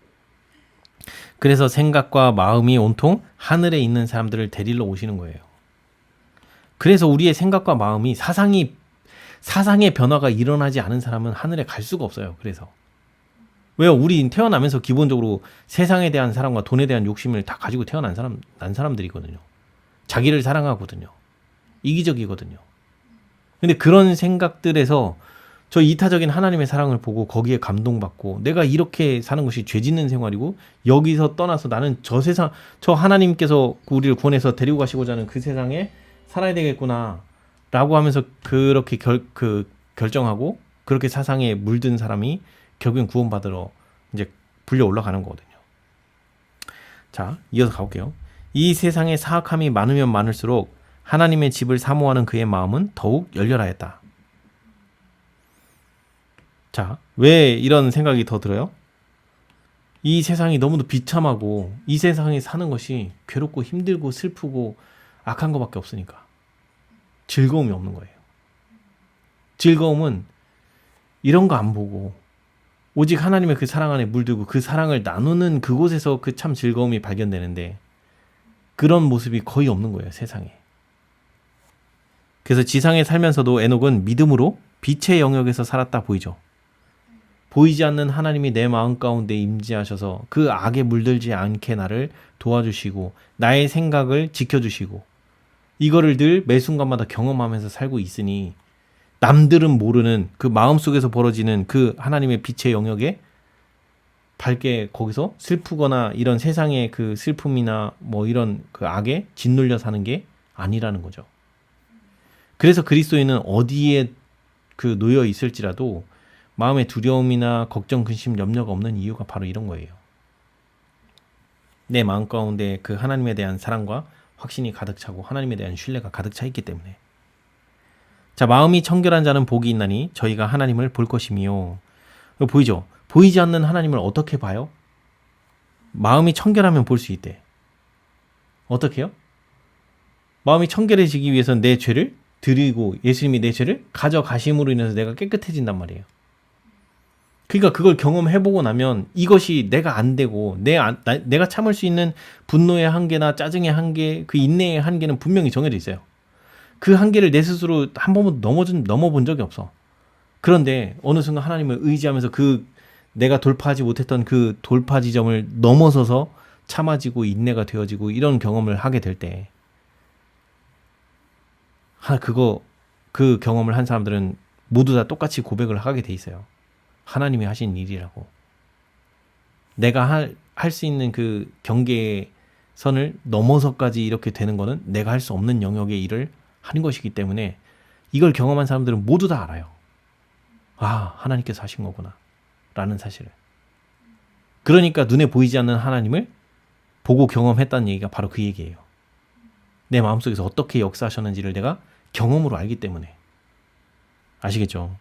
그래서 생각과 마음이 온통 하늘에 있는 사람들을 데리러 오시는 거예요. 그래서 우리의 생각과 마음이 사상의 변화가 일어나지 않은 사람은 하늘에 갈 수가 없어요. 그래서 왜요? 우리 태어나면서 기본적으로 세상에 대한 사랑과 돈에 대한 욕심을 다 가지고 태어난 사람들이거든요. 자기를 사랑하거든요. 이기적이거든요. 근데 그런 생각들에서 저 이타적인 하나님의 사랑을 보고 거기에 감동받고 내가 이렇게 사는 것이 죄 짓는 생활이고 여기서 떠나서 나는 저 하나님께서 우리를 구원해서 데리고 가시고자 하는 그 세상에 살아야 되겠구나 라고 하면서 그렇게 결정하고 그렇게 사상에 물든 사람이 결국엔 구원받으러 이제 불려 올라가는 거거든요. 자, 이어서 가볼게요. 이 세상에 사악함이 많으면 많을수록 하나님의 집을 사모하는 그의 마음은 더욱 열렬하였다. 자, 왜 이런 생각이 더 들어요? 이 세상이 너무도 비참하고 이 세상에 사는 것이 괴롭고 힘들고 슬프고 악한 것밖에 없으니까 즐거움이 없는 거예요. 즐거움은 이런 거 안 보고 오직 하나님의 그 사랑 안에 물들고 그 사랑을 나누는 그곳에서 그 참 즐거움이 발견되는데 그런 모습이 거의 없는 거예요, 세상에. 그래서 지상에 살면서도 에녹은 믿음으로 빛의 영역에서 살았다 보이죠. 보이지 않는 하나님이 내 마음 가운데 임재하셔서 그 악에 물들지 않게 나를 도와주시고 나의 생각을 지켜주시고 이거를 늘 매 순간마다 경험하면서 살고 있으니 남들은 모르는 그 마음속에서 벌어지는 그 하나님의 빛의 영역에 밝게 거기서 슬프거나 이런 세상의 그 슬픔이나 뭐 이런 그 악에 짓눌려 사는 게 아니라는 거죠. 그래서 그리스도인은 어디에 놓여 있을지라도 마음에 두려움이나 걱정, 근심, 염려가 없는 이유가 바로 이런 거예요. 내 마음 가운데 그 하나님에 대한 사랑과 확신이 가득 차고 하나님에 대한 신뢰가 가득 차 있기 때문에. 자, 마음이 청결한 자는 복이 있나니 저희가 하나님을 볼 것이미요. 보이죠? 보이지 않는 하나님을 어떻게 봐요? 마음이 청결하면 볼 수 있대. 어떻게 해요? 마음이 청결해지기 위해서는 내 죄를 드리고 예수님이 내 죄를 가져가심으로 인해서 내가 깨끗해진단 말이에요. 그러니까 그걸 경험해보고 나면 이것이 내가 안 되고 내가 참을 수 있는 분노의 한계나 짜증의 한계, 그 인내의 한계는 분명히 정해져 있어요. 그 한계를 내 스스로 한 번도 넘어본 적이 없어. 그런데 어느 순간 하나님을 의지하면서 그 내가 돌파하지 못했던 그 돌파 지점을 넘어서서 참아지고 인내가 되어지고 이런 경험을 하게 될 때, 그 경험을 한 사람들은 모두 다 똑같이 고백을 하게 돼 있어요. 하나님이 하신 일이라고. 내가 할 수 있는 그 경계의 선을 넘어서까지 이렇게 되는 거는 내가 할 수 없는 영역의 일을 하는 것이기 때문에 이걸 경험한 사람들은 모두 다 알아요. 아, 하나님께서 하신 거구나 라는 사실을. 그러니까 눈에 보이지 않는 하나님을 보고 경험했다는 얘기가 바로 그 얘기예요. 내 마음속에서 어떻게 역사하셨는지를 내가 경험으로 알기 때문에. 아시겠죠?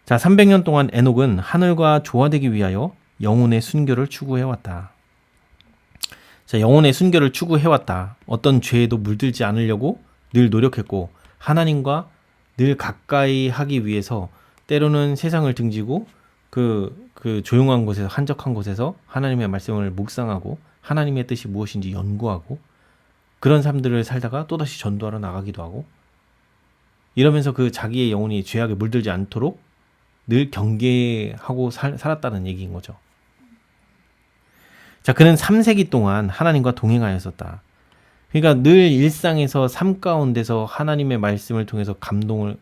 자, 300년 동안 에녹은 하늘과 조화되기 위하여 영혼의 순교를 추구해왔다. 자, 영혼의 순교를 추구해왔다. 어떤 죄에도 물들지 않으려고 늘 노력했고 하나님과 늘 가까이 하기 위해서 때로는 세상을 등지고 그 조용한 곳에서, 한적한 곳에서 하나님의 말씀을 묵상하고 하나님의 뜻이 무엇인지 연구하고 그런 삶들을 살다가 또다시 전도하러 나가기도 하고 이러면서 그 자기의 영혼이 죄악에 물들지 않도록 늘 경계하고 살았다는 얘기인 거죠. 자, 그는 3세기 동안 하나님과 동행하였었다. 그러니까 늘 일상에서 삶 가운데서 하나님의 말씀을 통해서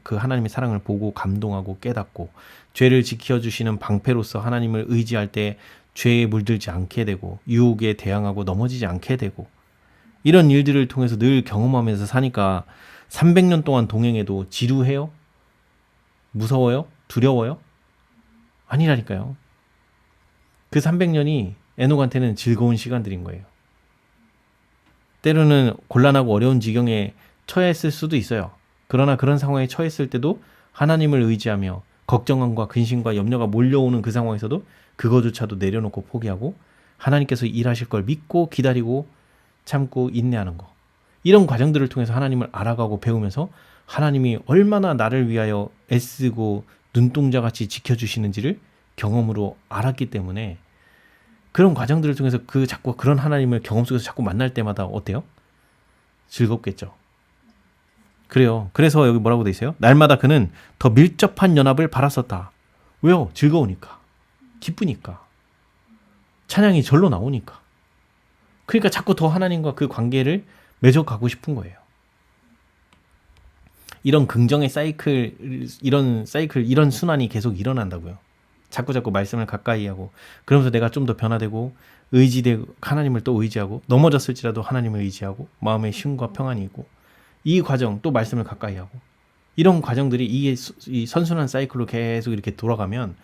그 하나님의 사랑을 보고 감동하고 깨닫고 죄를 지켜주시는 방패로서 하나님을 의지할 때 죄에 물들지 않게 되고 유혹에 대항하고 넘어지지 않게 되고 이런 일들을 통해서 늘 경험하면서 사니까 300년 동안 동행해도 지루해요? 무서워요? 두려워요? 아니라니까요. 그 300년이 에녹한테는 즐거운 시간들인 거예요. 때로는 곤란하고 어려운 지경에 처했을 수도 있어요. 그러나 그런 상황에 처했을 때도 하나님을 의지하며 걱정과 근심과 염려가 몰려오는 그 상황에서도 그거조차도 내려놓고 포기하고 하나님께서 일하실 걸 믿고 기다리고 참고 인내하는 거. 이런 과정들을 통해서 하나님을 알아가고 배우면서 하나님이 얼마나 나를 위하여 애쓰고 눈동자같이 지켜주시는지를 경험으로 알았기 때문에 그런 과정들을 통해서 자꾸 그런 하나님을 경험 속에서 자꾸 만날 때마다 어때요? 즐겁겠죠. 그래요. 그래서 여기 뭐라고 돼 있어요? 날마다 그는 더 밀접한 연합을 바랐었다. 왜요? 즐거우니까. 기쁘니까. 찬양이 절로 나오니까. 그러니까 자꾸 더 하나님과 그 관계를 맺어가고 싶은 거예요. 이런 긍정의 이런 순환이 계속 일어난다고요. 자꾸 말씀을 가까이 하고 그러면서 내가 좀 더 변화되고 의지되고 하나님을 또 의지하고 넘어졌을지라도 하나님을 의지하고 마음의 쉼과 평안이 있고 이 과정 또 말씀을 가까이 하고 이런 과정들이 이 선순환 사이클로 계속 이렇게 돌아가면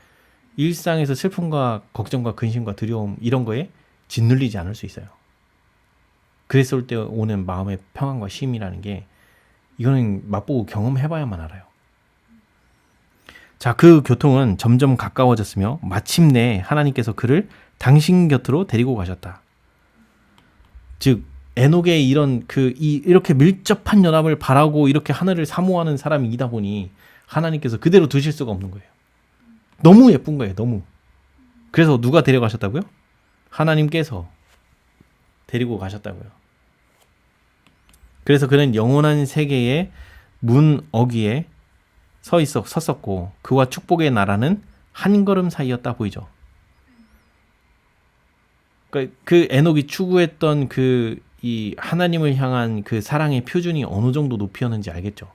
일상에서 슬픔과 걱정과 근심과 두려움 이런 거에 짓눌리지 않을 수 있어요. 그랬을 때 오는 마음의 평안과 쉼이라는 게 이거는 맛보고 경험해봐야만 알아요. 자, 그 교통은 점점 가까워졌으며 마침내 하나님께서 그를 당신 곁으로 데리고 가셨다. 즉 에녹의 이렇게 밀접한 연합을 바라고 이렇게 하늘을 사모하는 사람이다 보니 하나님께서 그대로 두실 수가 없는 거예요. 너무 예쁜 거예요. 너무. 그래서 누가 데려가셨다고요? 하나님께서 데리고 가셨다고요. 그래서 그는 영원한 세계의 문 어귀에 섰었고 그와 축복의 나라는 한 걸음 사이였다 보이죠. 그러니까 그 에녹이 추구했던 이 하나님을 향한 그 사랑의 표준이 어느 정도 높이었는지 알겠죠.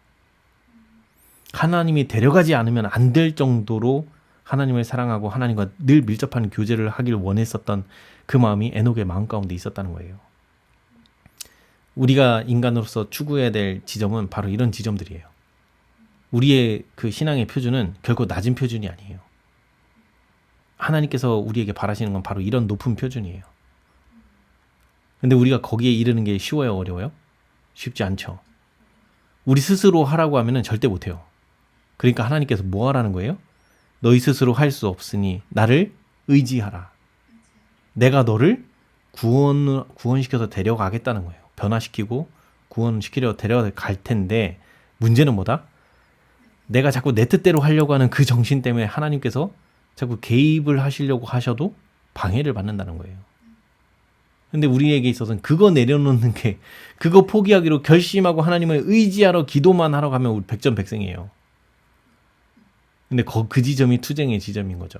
하나님이 데려가지 않으면 안 될 정도로 하나님을 사랑하고 하나님과 늘 밀접한 교제를 하길 원했었던 그 마음이 에녹의 마음 가운데 있었다는 거예요. 우리가 인간으로서 추구해야 될 지점은 바로 이런 지점들이에요. 우리의 그 신앙의 표준은 결코 낮은 표준이 아니에요. 하나님께서 우리에게 바라시는 건 바로 이런 높은 표준이에요. 근데 우리가 거기에 이르는 게 쉬워요, 어려워요? 쉽지 않죠. 우리 스스로 하라고 하면은 절대 못해요. 그러니까 하나님께서 뭐 하라는 거예요? 너희 스스로 할 수 없으니 나를 의지하라. 내가 너를 구원시켜서 데려가겠다는 거예요. 변화시키고 구원시키려 데려갈 텐데 문제는 뭐다? 내가 자꾸 내 뜻대로 하려고 하는 그 정신 때문에 하나님께서 자꾸 개입을 하시려고 하셔도 방해를 받는다는 거예요. 근데 우리에게 있어서는 그거 내려놓는 게 그거 포기하기로 결심하고 하나님을 의지하러 기도만 하러 가면 우리 백전백승이에요. 근데 그 지점이 투쟁의 지점인 거죠.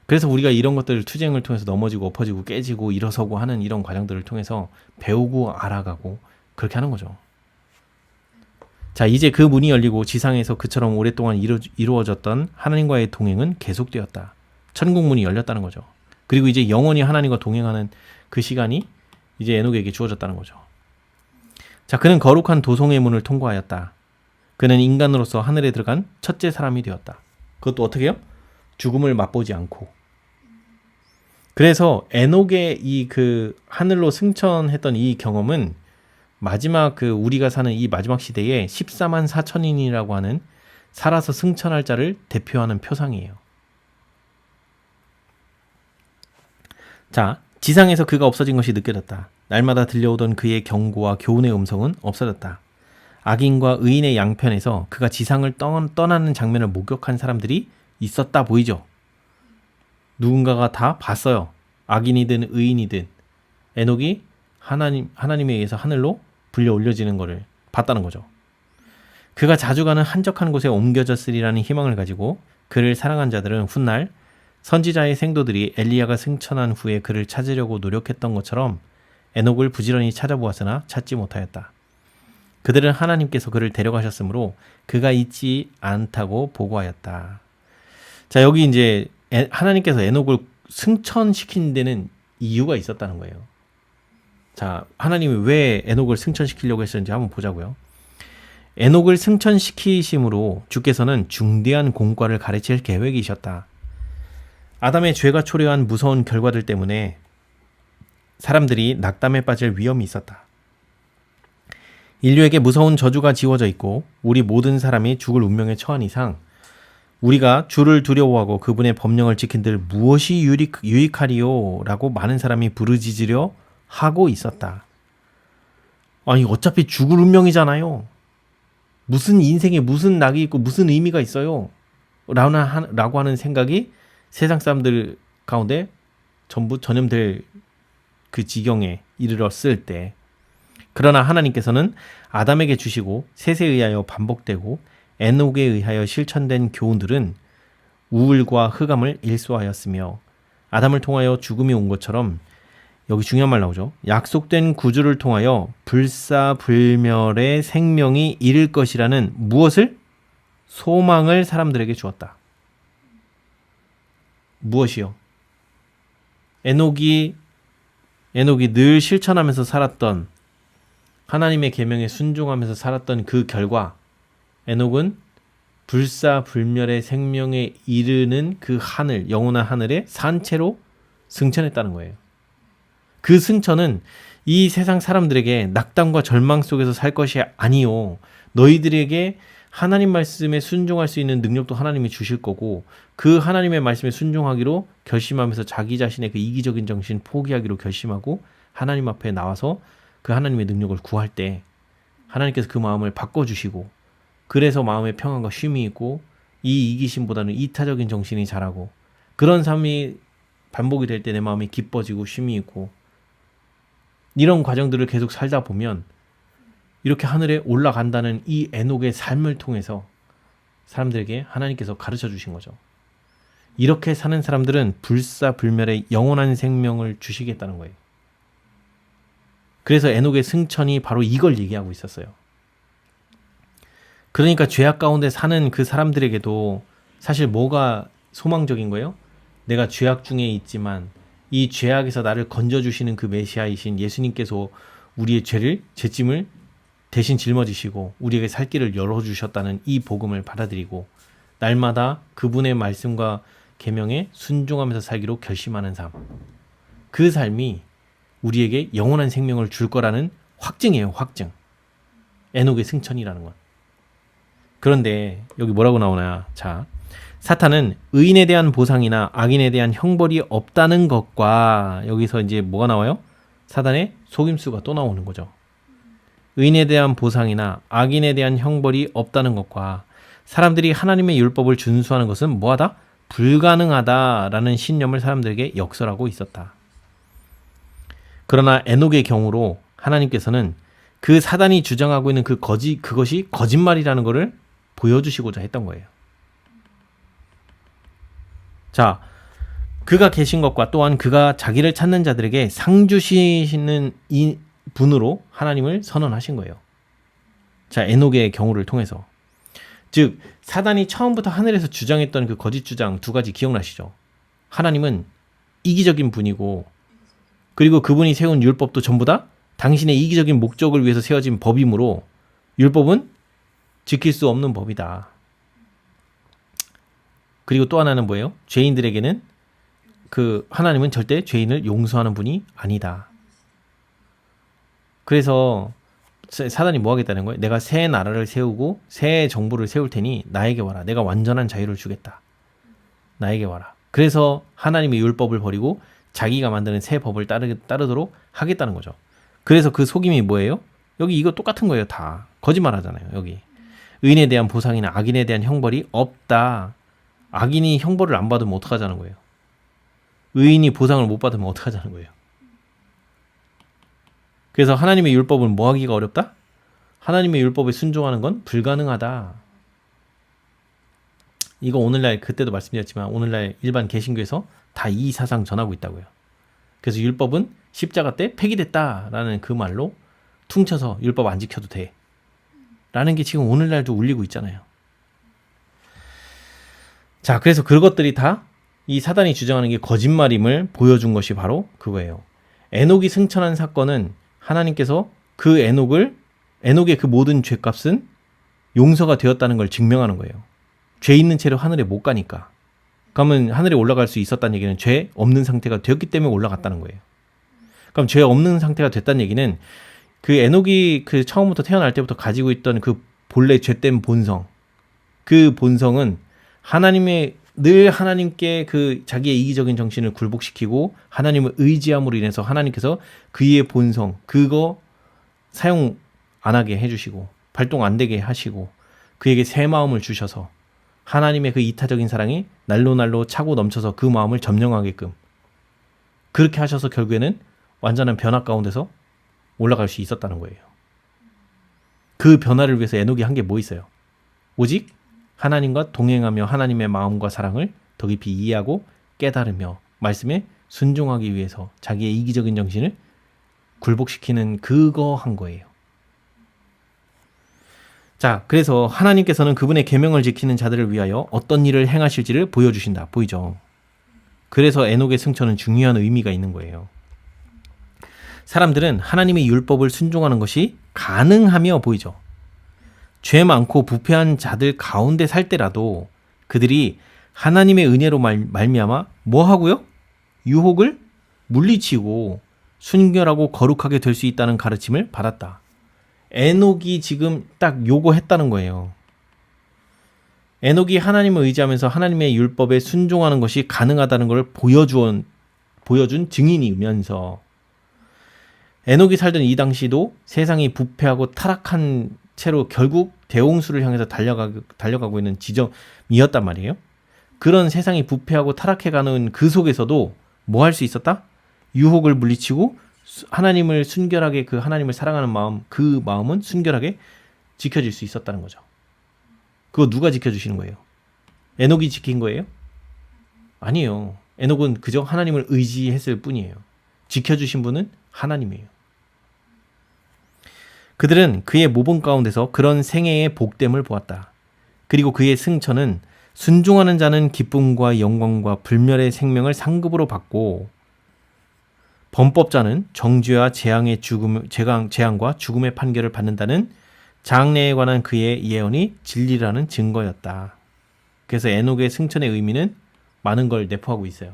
그래서 우리가 이런 것들을 투쟁을 통해서 넘어지고 엎어지고 깨지고 일어서고 하는 이런 과정들을 통해서 배우고 알아가고 그렇게 하는 거죠. 자, 이제 그 문이 열리고 지상에서 그처럼 오랫동안 이루어졌던 하나님과의 동행은 계속되었다. 천국 문이 열렸다는 거죠. 그리고 이제 영원히 하나님과 동행하는 그 시간이 이제 에녹에게 주어졌다는 거죠. 자, 그는 거룩한 도성의 문을 통과하였다. 그는 인간으로서 하늘에 들어간 첫째 사람이 되었다. 그것도 어떻게 해요? 죽음을 맛보지 않고. 그래서 에녹의 이 그 하늘로 승천했던 이 경험은 마지막 그 우리가 사는 이 마지막 시대에 14만 4천인이라고 하는 살아서 승천할 자를 대표하는 표상이에요. 자, 지상에서 그가 없어진 것이 느껴졌다. 날마다 들려오던 그의 경고와 교훈의 음성은 없어졌다. 악인과 의인의 양편에서 그가 지상을 떠나는 장면을 목격한 사람들이 있었다 보이죠. 누군가가 다 봤어요. 악인이든 의인이든 에녹이 하나님에 의해서 하늘로 불려 올려지는 것을 봤다는 거죠. 그가 자주 가는 한적한 곳에 옮겨졌으리라는 희망을 가지고 그를 사랑한 자들은 훗날 선지자의 생도들이 엘리야가 승천한 후에 그를 찾으려고 노력했던 것처럼 에녹을 부지런히 찾아보았으나 찾지 못하였다. 그들은 하나님께서 그를 데려가셨으므로 그가 있지 않다고 보고하였다. 자, 여기 이제 하나님께서 에녹을 승천시킨 데는 이유가 있었다는 거예요. 자, 하나님이 왜 에녹을 승천시키려고 했었는지 한번 보자고요. 에녹을 승천시키심으로 주께서는 중대한 공과를 가르칠 계획이셨다. 아담의 죄가 초래한 무서운 결과들 때문에 사람들이 낙담에 빠질 위험이 있었다. 인류에게 무서운 저주가 지워져 있고 우리 모든 사람이 죽을 운명에 처한 이상 우리가 주를 두려워하고 그분의 법령을 지킨들 무엇이 유익하리요? 라고 많은 사람이 부르짖으려 하고 있었다. 아니, 어차피 죽을 운명이잖아요. 무슨 인생에 무슨 낙이 있고 무슨 의미가 있어요? 라고 하는 생각이 세상 사람들 가운데 전부 전염될 그 지경에 이르렀을 때, 그러나 하나님께서는 아담에게 주시고 셋에 의하여 반복되고 에녹에 의하여 실천된 교훈들은 우울과 흑암을 일소하였으며 아담을 통하여 죽음이 온 것처럼 여기 중요한 말 나오죠. 약속된 구주를 통하여 불사불멸의 생명이 이를 것이라는 무엇을? 소망을 사람들에게 주었다. 무엇이요? 에녹이 늘 실천하면서 살았던 하나님의 계명에 순종하면서 살았던 그 결과 에녹은 불사불멸의 생명에 이르는 그 하늘, 영원한 하늘에 산채로 승천했다는 거예요. 그 승천은 이 세상 사람들에게 낙담과 절망 속에서 살 것이 아니요. 너희들에게 하나님 말씀에 순종할 수 있는 능력도 하나님이 주실 거고 그 하나님의 말씀에 순종하기로 결심하면서 자기 자신의 그 이기적인 정신 포기하기로 결심하고 하나님 앞에 나와서 그 하나님의 능력을 구할 때 하나님께서 그 마음을 바꿔주시고 그래서 마음에 평안과 쉼이 있고 이 이기심보다는 이타적인 정신이 자라고 그런 삶이 반복이 될 때 내 마음이 기뻐지고 쉼이 있고 이런 과정들을 계속 살다 보면 이렇게 하늘에 올라간다는 이 에녹의 삶을 통해서 사람들에게 하나님께서 가르쳐 주신 거죠. 이렇게 사는 사람들은 불사불멸의 영원한 생명을 주시겠다는 거예요. 그래서 에녹의 승천이 바로 이걸 얘기하고 있었어요. 그러니까 죄악 가운데 사는 그 사람들에게도 사실 뭐가 소망적인 거예요? 내가 죄악 중에 있지만 이 죄악에서 나를 건져주시는 그 메시아이신 예수님께서 우리의 죄짐을 대신 짊어지시고 우리에게 살 길을 열어주셨다는 이 복음을 받아들이고 날마다 그분의 말씀과 계명에 순종하면서 살기로 결심하는 삶. 그 삶이 우리에게 영원한 생명을 줄 거라는 확증이에요. 확증. 에녹의 승천이라는 건. 그런데 여기 뭐라고 나오나. 자, 사탄은 의인에 대한 보상이나 악인에 대한 형벌이 없다는 것과 여기서 이제 뭐가 나와요? 사단의 속임수가 또 나오는 거죠. 의인에 대한 보상이나 악인에 대한 형벌이 없다는 것과 사람들이 하나님의 율법을 준수하는 것은 뭐하다? 불가능하다라는 신념을 사람들에게 역설하고 있었다. 그러나 에녹의 경우로 하나님께서는 그 사단이 주장하고 있는 그것이 거짓말이라는 것을 보여주시고자 했던 거예요. 자, 그가 계신 것과 또한 그가 자기를 찾는 자들에게 상 주시는 이 분으로 하나님을 선언하신 거예요. 자, 에녹의 경우를 통해서. 즉, 사단이 처음부터 하늘에서 주장했던 그 거짓 주장 두 가지 기억나시죠? 하나님은 이기적인 분이고, 그리고 그분이 세운 율법도 전부 다 당신의 이기적인 목적을 위해서 세워진 법이므로 율법은 지킬 수 없는 법이다. 그리고 또 하나는 뭐예요? 죄인들에게는 하나님은 절대 죄인을 용서하는 분이 아니다. 그래서 사단이 뭐 하겠다는 거예요? 내가 새 나라를 세우고 새 정부를 세울 테니 나에게 와라. 내가 완전한 자유를 주겠다. 나에게 와라. 그래서 하나님의 율법을 버리고 자기가 만드는 새 법을 따르도록 하겠다는 거죠. 그래서 그 속임이 뭐예요? 여기 이거 똑같은 거예요. 다 거짓말 하잖아요. 여기 의인에 대한 보상이나 악인에 대한 형벌이 없다. 악인이 형벌을 안 받으면 어떡하자는 거예요? 의인이 보상을 못 받으면 어떡하자는 거예요? 그래서 하나님의 율법을 뭐 하기가 어렵다? 하나님의 율법에 순종하는 건 불가능하다. 이거 오늘날 그때도 말씀드렸지만 오늘날 일반 개신교에서 다 이 사상 전하고 있다고요. 그래서 율법은 십자가 때 폐기됐다라는 그 말로 퉁쳐서 율법 안 지켜도 돼. 라는 게 지금 오늘날도 울리고 있잖아요. 자, 그래서 그것들이 다 이 사단이 주장하는 게 거짓말임을 보여준 것이 바로 그거예요. 에녹이 승천한 사건은 하나님께서 그 에녹의 그 모든 죄값은 용서가 되었다는 걸 증명하는 거예요. 죄 있는 채로 하늘에 못 가니까. 그러면 하늘에 올라갈 수 있었다는 얘기는 죄 없는 상태가 되었기 때문에 올라갔다는 거예요. 그럼 죄 없는 상태가 됐다는 얘기는 그 에녹이 그 처음부터 태어날 때부터 가지고 있던 그 본래 죄된 본성, 그 본성은 늘 하나님께 그 자기의 이기적인 정신을 굴복시키고 하나님을 의지함으로 인해서 하나님께서 그의 본성, 그거 사용 안 하게 해주시고 발동 안 되게 하시고 그에게 새 마음을 주셔서 하나님의 그 이타적인 사랑이 날로 차고 넘쳐서 그 마음을 점령하게끔 그렇게 하셔서 결국에는 완전한 변화 가운데서 올라갈 수 있었다는 거예요. 그 변화를 위해서 에녹이 한 게 뭐 있어요? 오직 하나님과 동행하며 하나님의 마음과 사랑을 더 깊이 이해하고 깨달으며 말씀에 순종하기 위해서 자기의 이기적인 정신을 굴복시키는 그거 한 거예요. 자, 그래서 하나님께서는 그분의 계명을 지키는 자들을 위하여 어떤 일을 행하실지를 보여주신다. 보이죠? 그래서 에녹의 승천은 중요한 의미가 있는 거예요. 사람들은 하나님의 율법을 순종하는 것이 가능하며 보이죠? 죄 많고 부패한 자들 가운데 살 때라도 그들이 하나님의 은혜로 말미암아 뭐 하고요? 유혹을 물리치고 순결하고 거룩하게 될 수 있다는 가르침을 받았다. 에녹이 지금 딱 요거 했다는 거예요. 에녹이 하나님을 의지하면서 하나님의 율법에 순종하는 것이 가능하다는 걸 보여준 증인이면서 에녹이 살던 이 당시도 세상이 부패하고 타락한 채로 결국 대홍수를 향해서 달려가고 있는 지점이었단 말이에요. 그런 세상이 부패하고 타락해가는 그 속에서도 뭐 할 수 있었다? 유혹을 물리치고 하나님을 순결하게 그 하나님을 사랑하는 마음, 그 마음은 순결하게 지켜질 수 있었다는 거죠. 그거 누가 지켜주시는 거예요? 에녹이 지킨 거예요? 아니에요. 에녹은 그저 하나님을 의지했을 뿐이에요. 지켜주신 분은 하나님이에요. 그들은 그의 모범 가운데서 그런 생애의 복됨을 보았다. 그리고 그의 승천은 순종하는 자는 기쁨과 영광과 불멸의 생명을 상급으로 받고 범법자는 정죄와 재앙과 죽음의 판결을 받는다는 장래에 관한 그의 예언이 진리라는 증거였다. 그래서 에녹의 승천의 의미는 많은 걸 내포하고 있어요.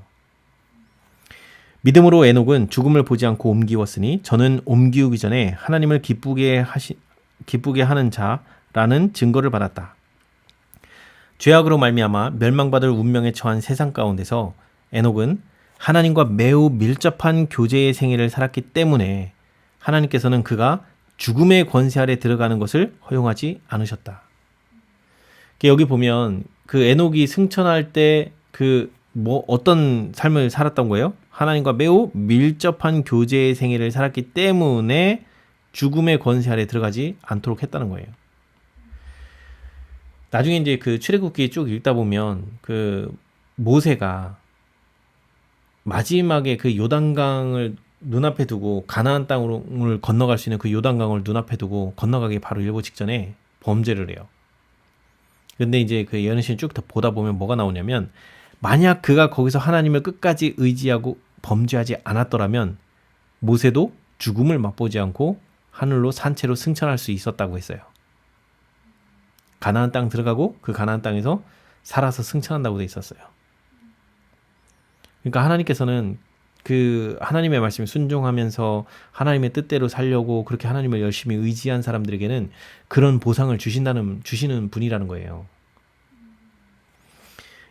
믿음으로 에녹은 죽음을 보지 않고 옮기웠으니 저는 옮기우기 전에 하나님을 기쁘게 하는 자라는 증거를 받았다. 죄악으로 말미암아 멸망받을 운명에 처한 세상 가운데서 에녹은 하나님과 매우 밀접한 교제의 생애를 살았기 때문에 하나님께서는 그가 죽음의 권세 아래 들어가는 것을 허용하지 않으셨다. 여기 보면 그 에녹이 승천할 때 그 뭐 어떤 삶을 살았던 거예요? 하나님과 매우 밀접한 교제의 생애를 살았기 때문에 죽음의 권세 아래 들어가지 않도록 했다는 거예요. 나중에 이제 그 출애굽기 쭉 읽다 보면 그 모세가 마지막에 그 요단강을 눈앞에 두고 가나안 땅을 건너갈 수 있는 그 요단강을 눈앞에 두고 건너가기 바로 일보 직전에 범죄를 해요. 근데 이제 그 예언의 쭉 보다 보면 뭐가 나오냐면 만약 그가 거기서 하나님을 끝까지 의지하고 범죄하지 않았더라면 모세도 죽음을 맛보지 않고 하늘로 산채로 승천할 수 있었다고 했어요. 가나안 땅 들어가고 그 가나안 땅에서 살아서 승천한다고 돼 있었어요. 그러니까 하나님께서는 그 하나님의 말씀에 순종하면서 하나님의 뜻대로 살려고 그렇게 하나님을 열심히 의지한 사람들에게는 그런 보상을 주시는 분이라는 거예요.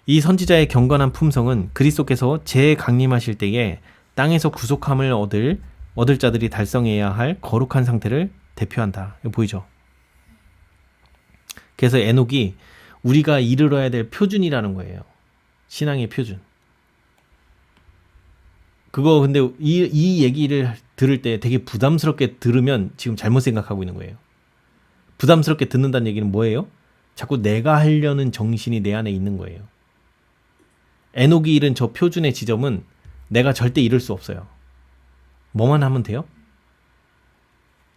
이 선지자의 경건한 품성은 그리스도께서 재강림하실 때에 땅에서 구속함을 얻을 자들이 달성해야 할 거룩한 상태를 대표한다. 이거 보이죠? 그래서 에녹이 우리가 이르러야 될 표준이라는 거예요. 신앙의 표준. 그거 근데 이 얘기를 들을 때 되게 부담스럽게 들으면 지금 잘못 생각하고 있는 거예요. 부담스럽게 듣는다는 얘기는 뭐예요? 자꾸 내가 하려는 정신이 내 안에 있는 거예요. 에녹이 이른 저 표준의 지점은 내가 절대 이룰 수 없어요. 뭐만 하면 돼요?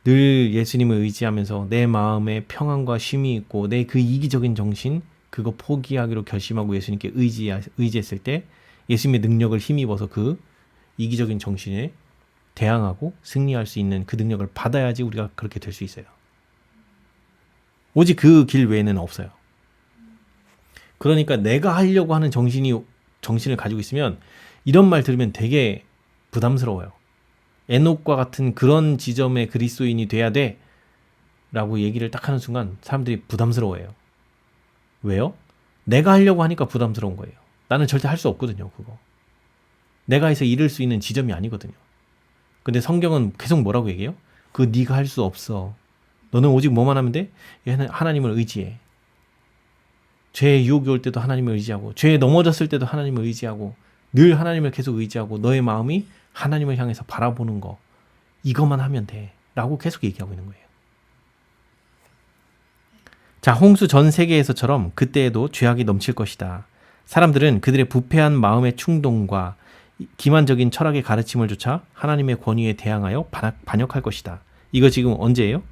늘 예수님을 의지하면서 내 마음에 평안과 쉼이 있고 내 그 이기적인 정신 그거 포기하기로 결심하고 예수님께 의지했을 때 예수님의 능력을 힘입어서 그 이기적인 정신에 대항하고 승리할 수 있는 그 능력을 받아야지 우리가 그렇게 될 수 있어요. 오직 그 길 외에는 없어요. 그러니까 내가 하려고 하는 정신을 가지고 있으면 이런 말 들으면 되게 부담스러워요. 에녹과 같은 그런 지점의 그리스도인이 돼야 돼 라고 얘기를 딱 하는 순간 사람들이 부담스러워해요. 왜요? 내가 하려고 하니까 부담스러운 거예요. 나는 절대 할 수 없거든요. 그거 내가 해서 이룰 수 있는 지점이 아니거든요. 근데 성경은 계속 뭐라고 얘기해요? 그거 네가 할 수 없어. 너는 오직 뭐만 하면 돼? 하나님을 의지해. 죄의 유혹이 올 때도 하나님을 의지하고 죄에 넘어졌을 때도 하나님을 의지하고 늘 하나님을 계속 의지하고 너의 마음이 하나님을 향해서 바라보는 거 이것만 하면 돼 라고 계속 얘기하고 있는 거예요. 자, 홍수 전 세계에서처럼 그때에도 죄악이 넘칠 것이다. 사람들은 그들의 부패한 마음의 충동과 기만적인 철학의 가르침을 조차 하나님의 권위에 대항하여 반역할 것이다. 이거 지금 언제예요?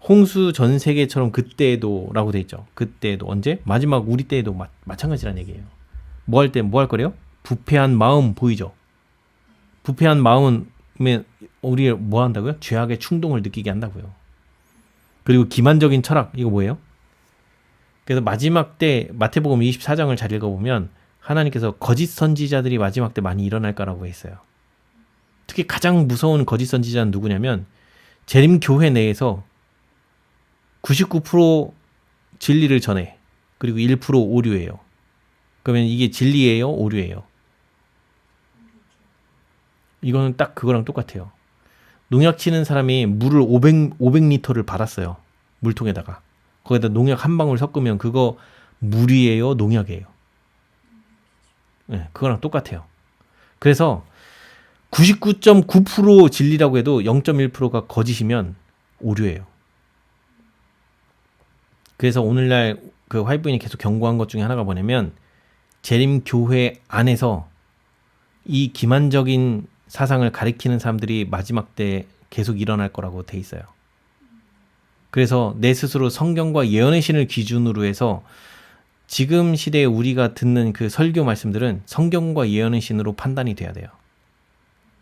홍수 전 세계처럼 그때에도 라고 돼 있죠. 그때에도 언제? 마지막 우리 때에도 마찬가지란 얘기예요. 뭐 할 때 뭐 할 거래요? 부패한 마음 보이죠? 부패한 마음은 우리 뭐 한다고요? 죄악의 충동을 느끼게 한다고요. 그리고 기만적인 철학 이거 뭐예요? 그래서 마지막 때 마태복음 24장을 잘 읽어보면 하나님께서 거짓 선지자들이 마지막 때 많이 일어날 거라고 했어요. 특히 가장 무서운 거짓 선지자는 누구냐면 재림 교회 내에서 99% 진리를 전해. 그리고 1% 오류예요. 그러면 이게 진리예요? 오류예요? 이거는 딱 그거랑 똑같아요. 농약 치는 사람이 물을 500리터를 받았어요. 물통에다가. 거기다 농약 한 방울 섞으면 그거 물이에요? 농약이에요? 네, 그거랑 똑같아요. 그래서 99.9% 진리라고 해도 0.1%가 거짓이면 오류예요. 그래서 오늘날 그 화이트부인이 계속 경고한 것 중에 하나가 뭐냐면 재림 교회 안에서 이 기만적인 사상을 가리키는 사람들이 마지막 때 계속 일어날 거라고 돼 있어요. 그래서 내 스스로 성경과 예언의 신을 기준으로 해서 지금 시대에 우리가 듣는 그 설교 말씀들은 성경과 예언의 신으로 판단이 돼야 돼요.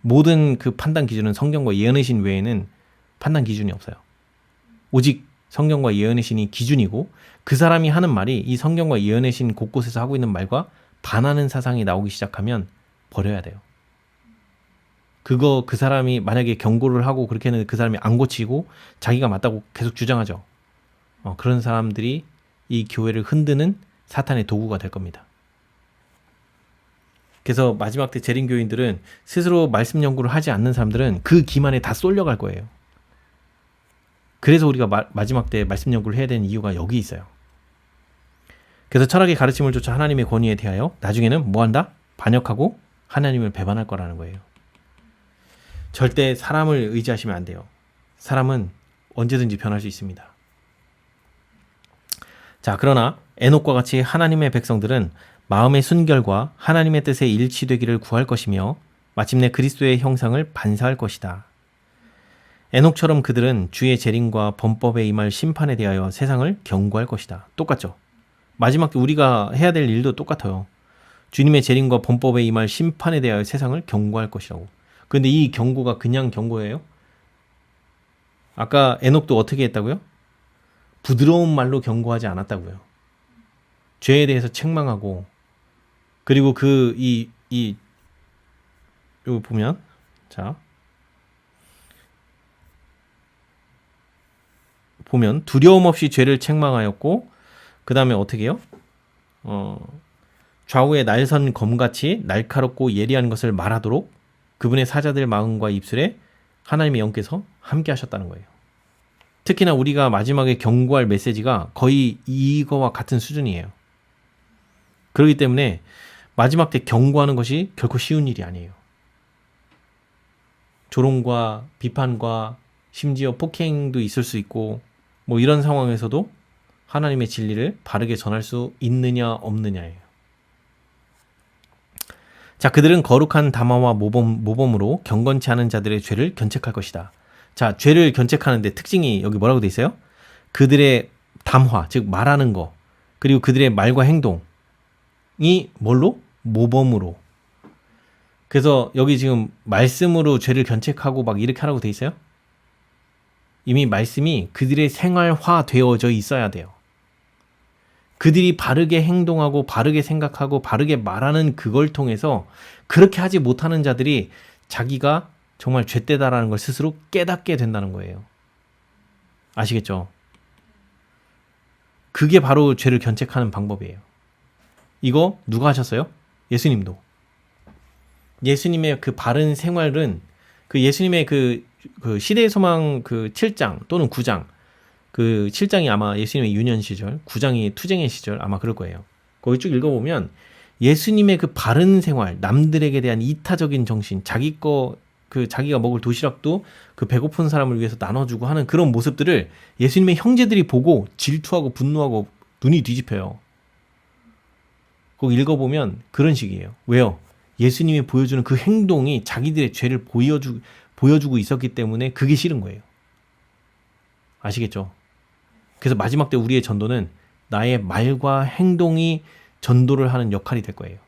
모든 그 판단 기준은 성경과 예언의 신 외에는 판단 기준이 없어요. 오직 성경과 예언의 신이 기준이고 그 사람이 하는 말이 이 성경과 예언의 신 곳곳에서 하고 있는 말과 반하는 사상이 나오기 시작하면 버려야 돼요. 그 사람이 만약에 경고를 하고 그렇게 했는데 그 사람이 안 고치고 자기가 맞다고 계속 주장하죠. 그런 사람들이 이 교회를 흔드는 사탄의 도구가 될 겁니다. 그래서 마지막 때 재림교인들은 스스로 말씀 연구를 하지 않는 사람들은 그 기만에 다 쏠려갈 거예요. 그래서 우리가 마지막 때 말씀 연구를 해야 되는 이유가 여기 있어요. 그래서 철학의 가르침을 쫓아 하나님의 권위에 대하여 나중에는 뭐 한다? 반역하고 하나님을 배반할 거라는 거예요. 절대 사람을 의지하시면 안 돼요. 사람은 언제든지 변할 수 있습니다. 자, 그러나 에녹과 같이 하나님의 백성들은 마음의 순결과 하나님의 뜻에 일치되기를 구할 것이며 마침내 그리스도의 형상을 반사할 것이다. 에녹처럼 그들은 주의 재림과 범법에 임할 심판에 대하여 세상을 경고할 것이다. 똑같죠? 마지막 때 우리가 해야 될 일도 똑같아요. 주님의 재림과 범법에 임할 심판에 대하여 세상을 경고할 것이라고. 그런데 이 경고가 그냥 경고예요? 아까 에녹도 어떻게 했다고요? 부드러운 말로 경고하지 않았다고요. 죄에 대해서 책망하고, 그리고 여기 보면, 자, 보면 두려움 없이 죄를 책망하였고, 그 다음에 어떻게 해요? 좌우에 날선 검같이 날카롭고 예리한 것을 말하도록 그분의 사자들 마음과 입술에 하나님의 영께서 함께 하셨다는 거예요. 특히나 우리가 마지막에 경고할 메시지가 거의 이거와 같은 수준이에요. 그렇기 때문에 마지막 때 경고하는 것이 결코 쉬운 일이 아니에요. 조롱과 비판과 심지어 폭행도 있을 수 있고, 뭐 이런 상황에서도 하나님의 진리를 바르게 전할 수 있느냐 없느냐예요. 자, 그들은 거룩한 담화와 모범으로 경건치 않은 자들의 죄를 견책할 것이다. 자, 죄를 견책하는데 특징이 여기 뭐라고 돼 있어요? 그들의 담화, 즉 말하는 거, 그리고 그들의 말과 행동이 뭘로? 모범으로. 그래서 여기 지금 말씀으로 죄를 견책하고 막 이렇게 하라고 돼 있어요? 이미 말씀이 그들의 생활화 되어져 있어야 돼요. 그들이 바르게 행동하고 바르게 생각하고 바르게 말하는 그걸 통해서 그렇게 하지 못하는 자들이 자기가 정말 죄되다라는 걸 스스로 깨닫게 된다는 거예요. 아시겠죠? 그게 바로 죄를 견책하는 방법이에요. 이거 누가 하셨어요? 예수님도. 예수님의 그 바른 생활은 그 예수님의 그 시대의 소망 그 7장 또는 9장, 그 7장이 아마 예수님의 유년 시절, 9장이 투쟁의 시절 아마 그럴 거예요. 거기 쭉 읽어보면 예수님의 그 바른 생활, 남들에게 대한 이타적인 정신, 자기가 먹을 도시락도 그 배고픈 사람을 위해서 나눠주고 하는 그런 모습들을 예수님의 형제들이 보고 질투하고 분노하고 눈이 뒤집혀요. 거기 읽어보면 그런 식이에요. 왜요? 예수님이 보여주는 그 행동이 자기들의 죄를 보여주고 있었기 때문에 그게 싫은 거예요. 아시겠죠? 그래서 마지막 때 우리의 전도는 나의 말과 행동이 전도를 하는 역할이 될 거예요.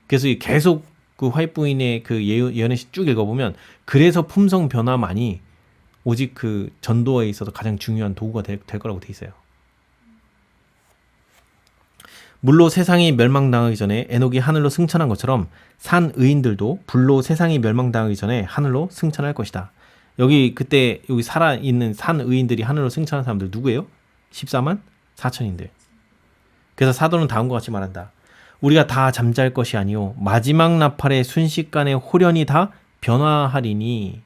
그래서 계속 그 화이트부인의 그 예언의 시 쭉 읽어보면 그래서 품성 변화만이 오직 그 전도에 있어서 가장 중요한 도구가 될 거라고 돼 있어요. 물로 세상이 멸망당하기 전에 에녹이 하늘로 승천한 것처럼 산 의인들도 불로 세상이 멸망당하기 전에 하늘로 승천할 것이다. 그때 여기 살아있는 산 의인들이 하늘로 승천한 사람들 누구예요? 14만 4천인들. 그래서 사도는 다음과 같이 말한다. 우리가 다 잠잘 것이 아니요 마지막 나팔의 순식간에 홀연히 다 변화하리니.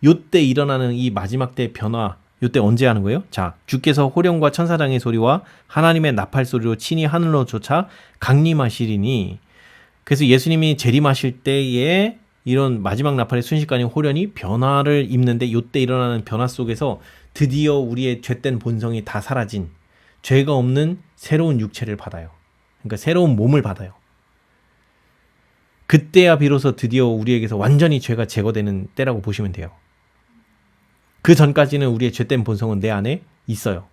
요때 일어나는 이 마지막 때 변화, 요때 언제 하는 거예요? 자, 주께서 호령과 천사장의 소리와 하나님의 나팔 소리로 친히 하늘로 쫓아 강림하시리니. 그래서 예수님이 재림하실 때에 이런 마지막 나팔의 순식간에 홀연히 변화를 입는데 요때 일어나는 변화 속에서 드디어 우리의 죄된 본성이 다 사라진 죄가 없는 새로운 육체를 받아요. 그러니까 새로운 몸을 받아요. 그때야 비로소 드디어 우리에게서 완전히 죄가 제거되는 때라고 보시면 돼요. 그 전까지는 우리의 죄된 본성은 내 안에 있어요.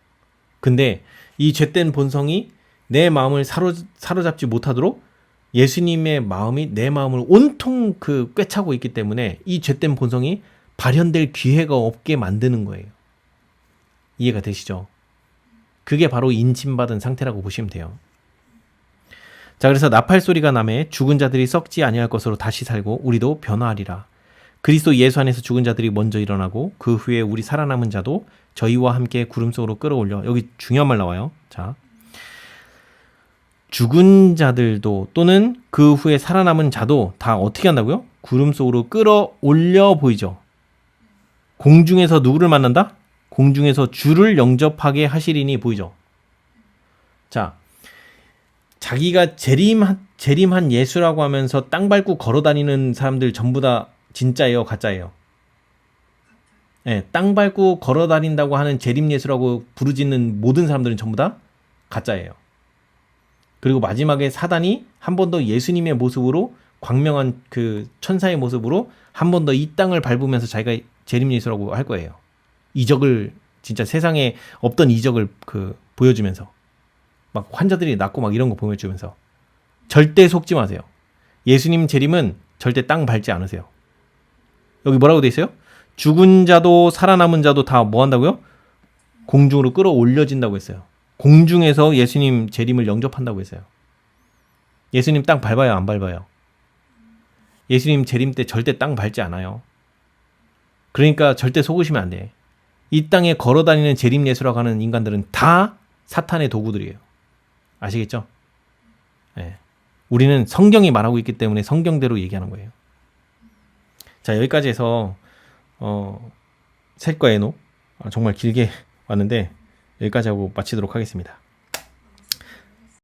근데 이 죄된 본성이 내 마음을 사로잡지 못하도록 예수님의 마음이 내 마음을 온통 꿰차고 있기 때문에 이 죄된 본성이 발현될 기회가 없게 만드는 거예요. 이해가 되시죠? 그게 바로 인침받은 상태라고 보시면 돼요. 자, 그래서 나팔 소리가 나매 죽은 자들이 썩지 아니할 것으로 다시 살고 우리도 변화하리라. 그리스도 예수 안에서 죽은 자들이 먼저 일어나고 그 후에 우리 살아남은 자도 저희와 함께 구름 속으로 끌어올려. 여기 중요한 말 나와요. 자, 죽은 자들도 또는 그 후에 살아남은 자도 다 어떻게 한다고요? 구름 속으로 끌어올려 보이죠. 공중에서 누구를 만난다? 공중에서 주를 영접하게 하시리니 보이죠. 자, 자기가 재림한 예수라고 하면서 땅 밟고 걸어 다니는 사람들 전부 다 진짜예요, 가짜예요? 예, 땅 밟고 걸어 다닌다고 하는 재림 예수라고 부르짖는 모든 사람들은 전부 다 가짜예요. 그리고 마지막에 사단이 한 번 더 예수님의 모습으로 광명한 그 천사의 모습으로 한 번 더 이 땅을 밟으면서 자기가 재림 예수라고 할 거예요. 이적을 진짜 세상에 없던 이적을 그 보여주면서 막 환자들이 낫고 막 이런 거 보여주면서 절대 속지 마세요. 예수님 재림은 절대 땅 밟지 않으세요. 여기 뭐라고 돼 있어요? 죽은 자도 살아남은 자도 다 뭐 한다고요? 공중으로 끌어올려진다고 했어요. 공중에서 예수님 재림을 영접한다고 했어요. 예수님 땅 밟아요, 안 밟아요? 예수님 재림 때 절대 땅 밟지 않아요. 그러니까 절대 속으시면 안 돼. 이 땅에 걸어다니는 재림 예수라고 하는 인간들은 다 사탄의 도구들이에요. 아시겠죠? 네. 우리는 성경이 말하고 있기 때문에 성경대로 얘기하는 거예요. 자, 여기까지 해서 셀과 에녹 정말 길게 왔는데 여기까지 하고 마치도록 하겠습니다.